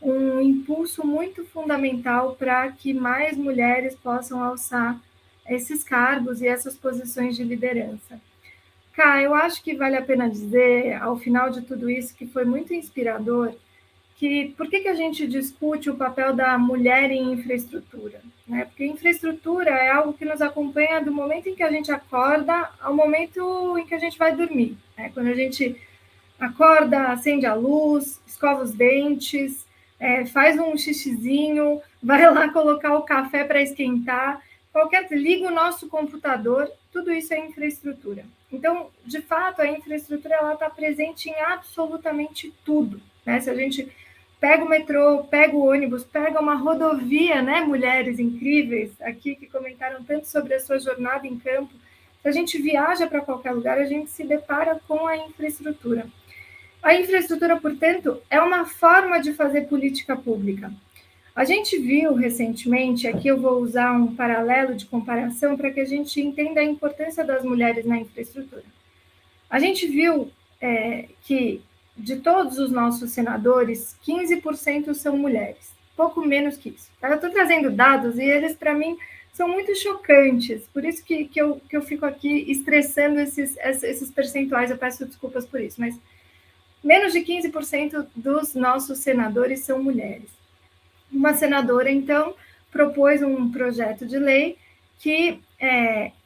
Speaker 5: um impulso muito fundamental para que mais mulheres possam alçar esses cargos e essas posições de liderança. Cá, eu acho que vale a pena dizer, ao final de tudo isso, que foi muito inspirador, que por que a gente discute o papel da mulher em infraestrutura? Né? Porque infraestrutura é algo que nos acompanha do momento em que a gente acorda ao momento em que a gente vai dormir. Né? Quando a gente acorda, acende a luz, escova os dentes, faz um xixizinho, vai lá colocar o café para esquentar, liga o nosso computador, tudo isso é infraestrutura. Então, de fato, a infraestrutura está presente em absolutamente tudo. Né? Se a gente pega o metrô, pega o ônibus, pega uma rodovia, né, mulheres incríveis aqui que comentaram tanto sobre a sua jornada em campo, se a gente viaja para qualquer lugar, a gente se depara com a infraestrutura. A infraestrutura, portanto, é uma forma de fazer política pública. A gente viu recentemente, aqui eu vou usar um paralelo de comparação para que a gente entenda a importância das mulheres na infraestrutura. A gente viu que de todos os nossos senadores, 15% são mulheres, pouco menos que isso. Eu estou trazendo dados e eles, para mim, são muito chocantes, por isso que eu fico aqui estressando esses percentuais, eu peço desculpas por isso, mas menos de 15% dos nossos senadores são mulheres. Uma senadora, então, propôs um projeto de lei que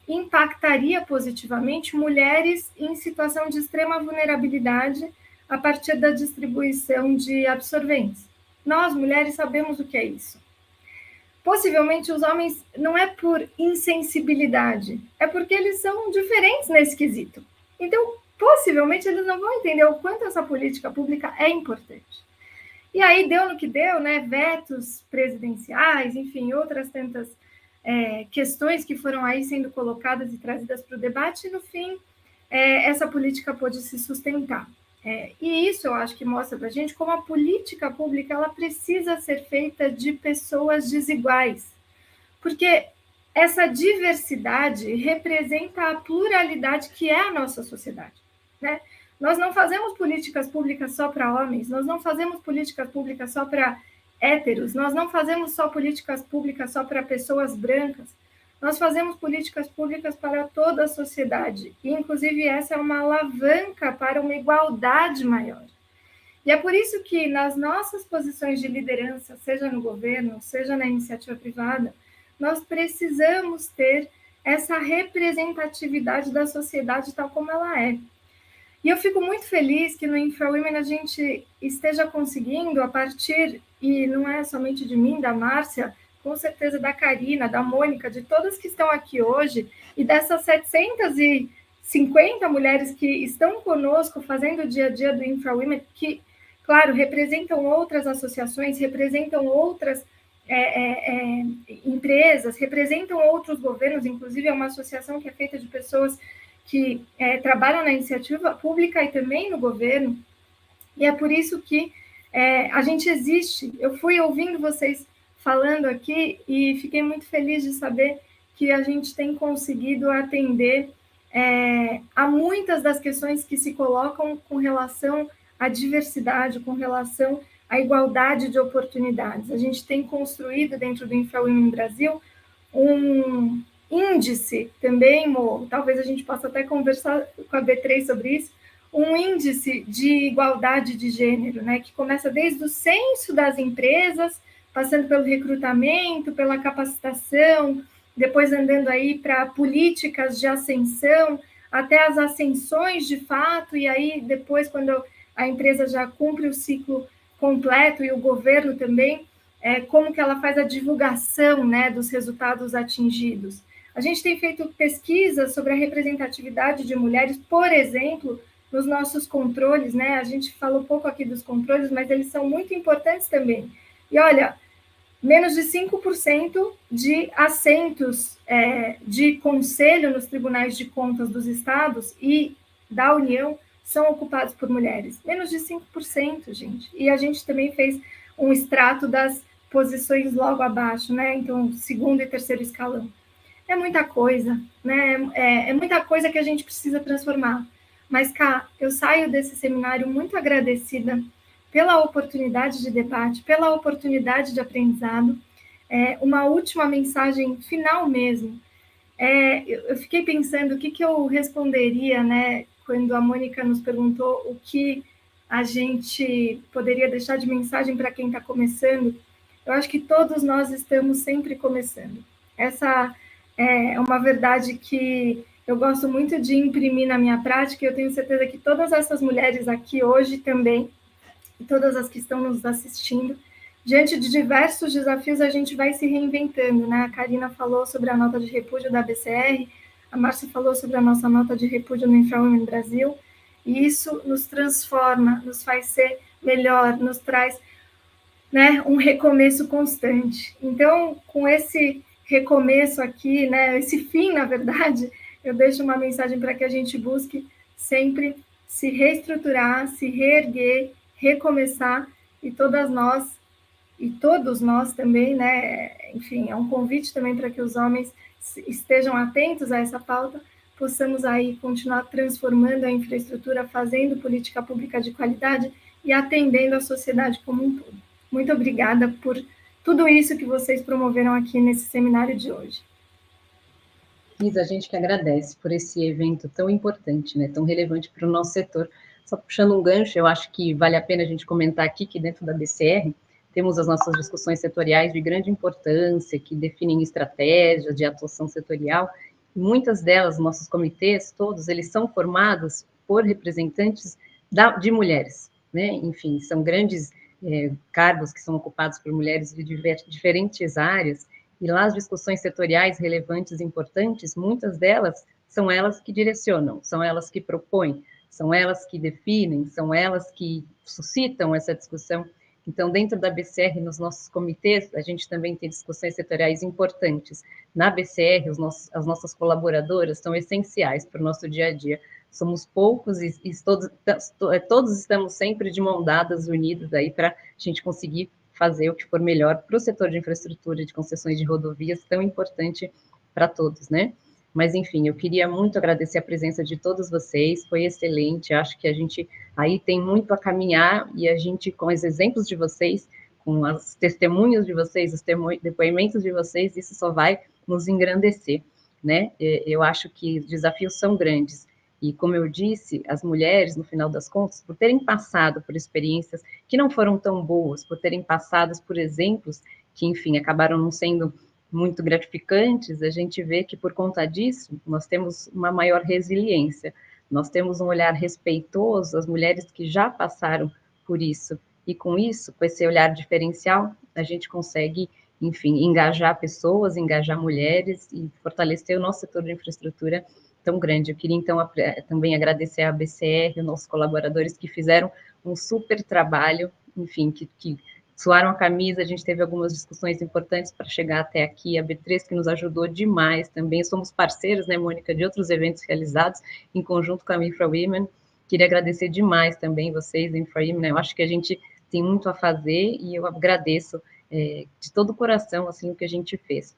Speaker 5: impactaria positivamente mulheres em situação de extrema vulnerabilidade a partir da distribuição de absorventes. Nós, mulheres, sabemos o que é isso. Possivelmente, os homens, não é por insensibilidade, é porque eles são diferentes nesse quesito. Então, possivelmente, eles não vão entender o quanto essa política pública é importante. E aí deu no que deu, né? Vetos presidenciais, enfim, outras tantas questões que foram aí sendo colocadas e trazidas para o debate, e no fim, essa política pôde se sustentar. E isso eu acho que mostra para a gente como a política pública ela precisa ser feita de pessoas desiguais, porque essa diversidade representa a pluralidade que é a nossa sociedade. Né? Nós não fazemos políticas públicas só para homens, nós não fazemos políticas públicas só para héteros, nós não fazemos só políticas públicas só para pessoas brancas, nós fazemos políticas públicas para toda a sociedade, e inclusive essa é uma alavanca para uma igualdade maior. E é por isso que nas nossas posições de liderança, seja no governo, seja na iniciativa privada, nós precisamos ter essa representatividade da sociedade tal como ela é. E eu fico muito feliz que no InfraWomen a gente esteja conseguindo, a partir, e não é somente de mim, da Márcia, com certeza da Karina, da Mônica, de todas que estão aqui hoje, e dessas 750 mulheres que estão conosco fazendo o dia a dia do InfraWomen, que, claro, representam outras associações, representam outras empresas, representam outros governos, inclusive é uma associação que é feita de pessoas que trabalham na iniciativa pública e também no governo, e é por isso que a gente existe. Eu fui ouvindo vocês falando aqui e fiquei muito feliz de saber que a gente tem conseguido atender a muitas das questões que se colocam com relação à diversidade, com relação à igualdade de oportunidades. A gente tem construído dentro do InfraWomen Brasil um índice também, Mo, talvez a gente possa até conversar com a B3 sobre isso, um índice de igualdade de gênero, né, que começa desde o censo das empresas, passando pelo recrutamento, pela capacitação, depois andando aí para políticas de ascensão, até as ascensões de fato, e aí depois, quando a empresa já cumpre o ciclo completo e o governo também, como que ela faz a divulgação, né, dos resultados atingidos. A gente tem feito pesquisas sobre a representatividade de mulheres, por exemplo, nos nossos controles, né? A gente falou pouco aqui dos controles, mas eles são muito importantes também. E olha, menos de 5% de assentos de conselho nos tribunais de contas dos estados e da União são ocupados por mulheres. Menos de 5%, gente. E a gente também fez um extrato das posições logo abaixo, né? Então, segundo e terceiro escalão. É muita coisa, né? É muita coisa que a gente precisa transformar. Mas, Cá, eu saio desse seminário muito agradecida pela oportunidade de debate, pela oportunidade de aprendizado. Uma última mensagem final mesmo. Eu fiquei pensando o que eu responderia, né, quando a Mônica nos perguntou o que a gente poderia deixar de mensagem para quem está começando. Eu acho que todos nós estamos sempre começando. Essa é uma verdade que eu gosto muito de imprimir na minha prática, e eu tenho certeza que todas essas mulheres aqui hoje também, e todas as que estão nos assistindo, diante de diversos desafios, a gente vai se reinventando, né? A Karina falou sobre a nota de repúdio da BCR, a Márcia falou sobre a nossa nota de repúdio no InfraWomen Brasil, e isso nos transforma, nos faz ser melhor, nos traz, né, um recomeço constante. Então, com esse recomeço aqui, né, esse fim, na verdade, eu deixo uma mensagem para que a gente busque sempre se reestruturar, se reerguer, recomeçar, e todas nós, e todos nós também, né, enfim, é um convite também para que os homens estejam atentos a essa pauta, possamos aí continuar transformando a infraestrutura, fazendo política pública de qualidade e atendendo a sociedade como um todo. Muito obrigada por tudo isso que vocês promoveram aqui nesse seminário de hoje.
Speaker 3: Cris, a gente que agradece por esse evento tão importante, né, tão relevante para o nosso setor. Só puxando um gancho, eu acho que vale a pena a gente comentar aqui que dentro da BCR temos as nossas discussões setoriais de grande importância, que definem estratégias de atuação setorial. Muitas delas, nossos comitês, todos, eles são formados por representantes de mulheres, né? Enfim, são grandes cargos que são ocupados por mulheres de diferentes áreas, e lá as discussões setoriais relevantes e importantes, muitas delas são elas que direcionam, são elas que propõem, são elas que definem, são elas que suscitam essa discussão. Então, dentro da BCR, nos nossos comitês, a gente também tem discussões setoriais importantes. Na BCR, as nossas colaboradoras são essenciais para o nosso dia a dia. Somos poucos e todos estamos sempre de mão dadas, unidos aí para a gente conseguir fazer o que for melhor para o setor de infraestrutura de concessões de rodovias, tão importante para todos, né? Mas, enfim, eu queria muito agradecer a presença de todos vocês, foi excelente, acho que a gente aí tem muito a caminhar, e a gente, com os exemplos de vocês, com os testemunhos de vocês, os depoimentos de vocês, isso só vai nos engrandecer, né? Eu acho que os desafios são grandes, e como eu disse, as mulheres, no final das contas, por terem passado por experiências que não foram tão boas, por terem passado por exemplos que, enfim, acabaram não sendo muito gratificantes, a gente vê que, por conta disso, nós temos uma maior resiliência, nós temos um olhar respeitoso às mulheres que já passaram por isso, e com isso, com esse olhar diferencial, a gente consegue, enfim, engajar pessoas, engajar mulheres e fortalecer o nosso setor de infraestrutura tão grande. Eu queria, então, também agradecer à BCR, os nossos colaboradores que fizeram um super trabalho, enfim, que suaram a camisa, a gente teve algumas discussões importantes para chegar até aqui, a B3 que nos ajudou demais também, somos parceiros, né, Mônica, de outros eventos realizados em conjunto com a Infra Women. Queria agradecer demais também vocês, Infra Women, né? Eu acho que a gente tem muito a fazer e eu agradeço de todo o coração, assim, o que a gente fez.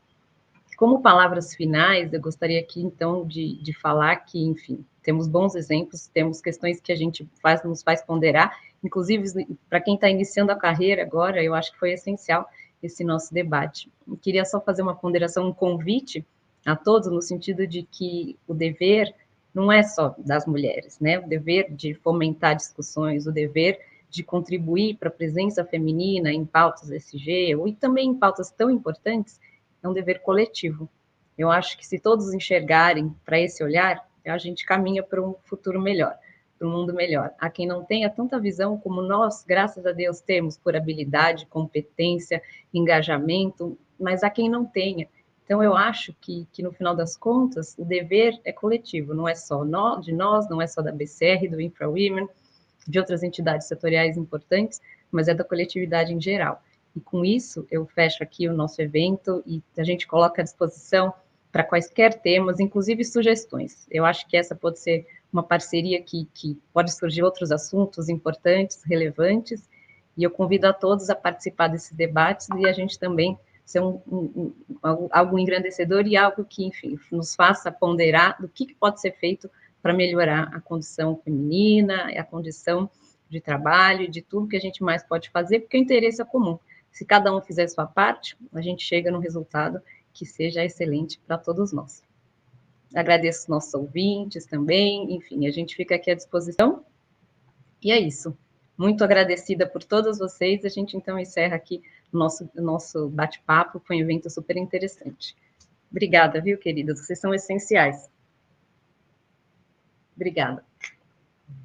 Speaker 3: Como palavras finais, eu gostaria aqui, então, de falar que, enfim, temos bons exemplos, temos questões que a gente nos faz ponderar, inclusive, para quem está iniciando a carreira agora, eu acho que foi essencial esse nosso debate. Eu queria só fazer uma ponderação, um convite a todos, no sentido de que o dever não é só das mulheres, né? O dever de fomentar discussões, o dever de contribuir para a presença feminina em pautas SG, e também em pautas tão importantes, é um dever coletivo. Eu acho que se todos enxergarem para esse olhar, a gente caminha para um futuro melhor, para um mundo melhor. Há quem não tenha tanta visão como nós, graças a Deus, temos por habilidade, competência, engajamento, mas há quem não tenha. Então, eu acho que no final das contas, o dever é coletivo, não é só de nós, não é só da BCR, do Infra Women, de outras entidades setoriais importantes, mas é da coletividade em geral. E com isso, eu fecho aqui o nosso evento e a gente coloca à disposição para quaisquer temas, inclusive sugestões. Eu acho que essa pode ser uma parceria que pode surgir outros assuntos importantes, relevantes, e eu convido a todos a participar desses debates e a gente também ser algo engrandecedor e algo que, enfim, nos faça ponderar do que pode ser feito para melhorar a condição feminina, a condição de trabalho, de tudo que a gente mais pode fazer, porque o interesse é comum. Se cada um fizer a sua parte, a gente chega num resultado que seja excelente para todos nós. Agradeço os nossos ouvintes também, enfim, a gente fica aqui à disposição. E é isso. Muito agradecida por todos vocês. A gente, então, encerra aqui o nosso bate-papo. Foi um evento super interessante. Obrigada, viu, queridas? Vocês são essenciais. Obrigada.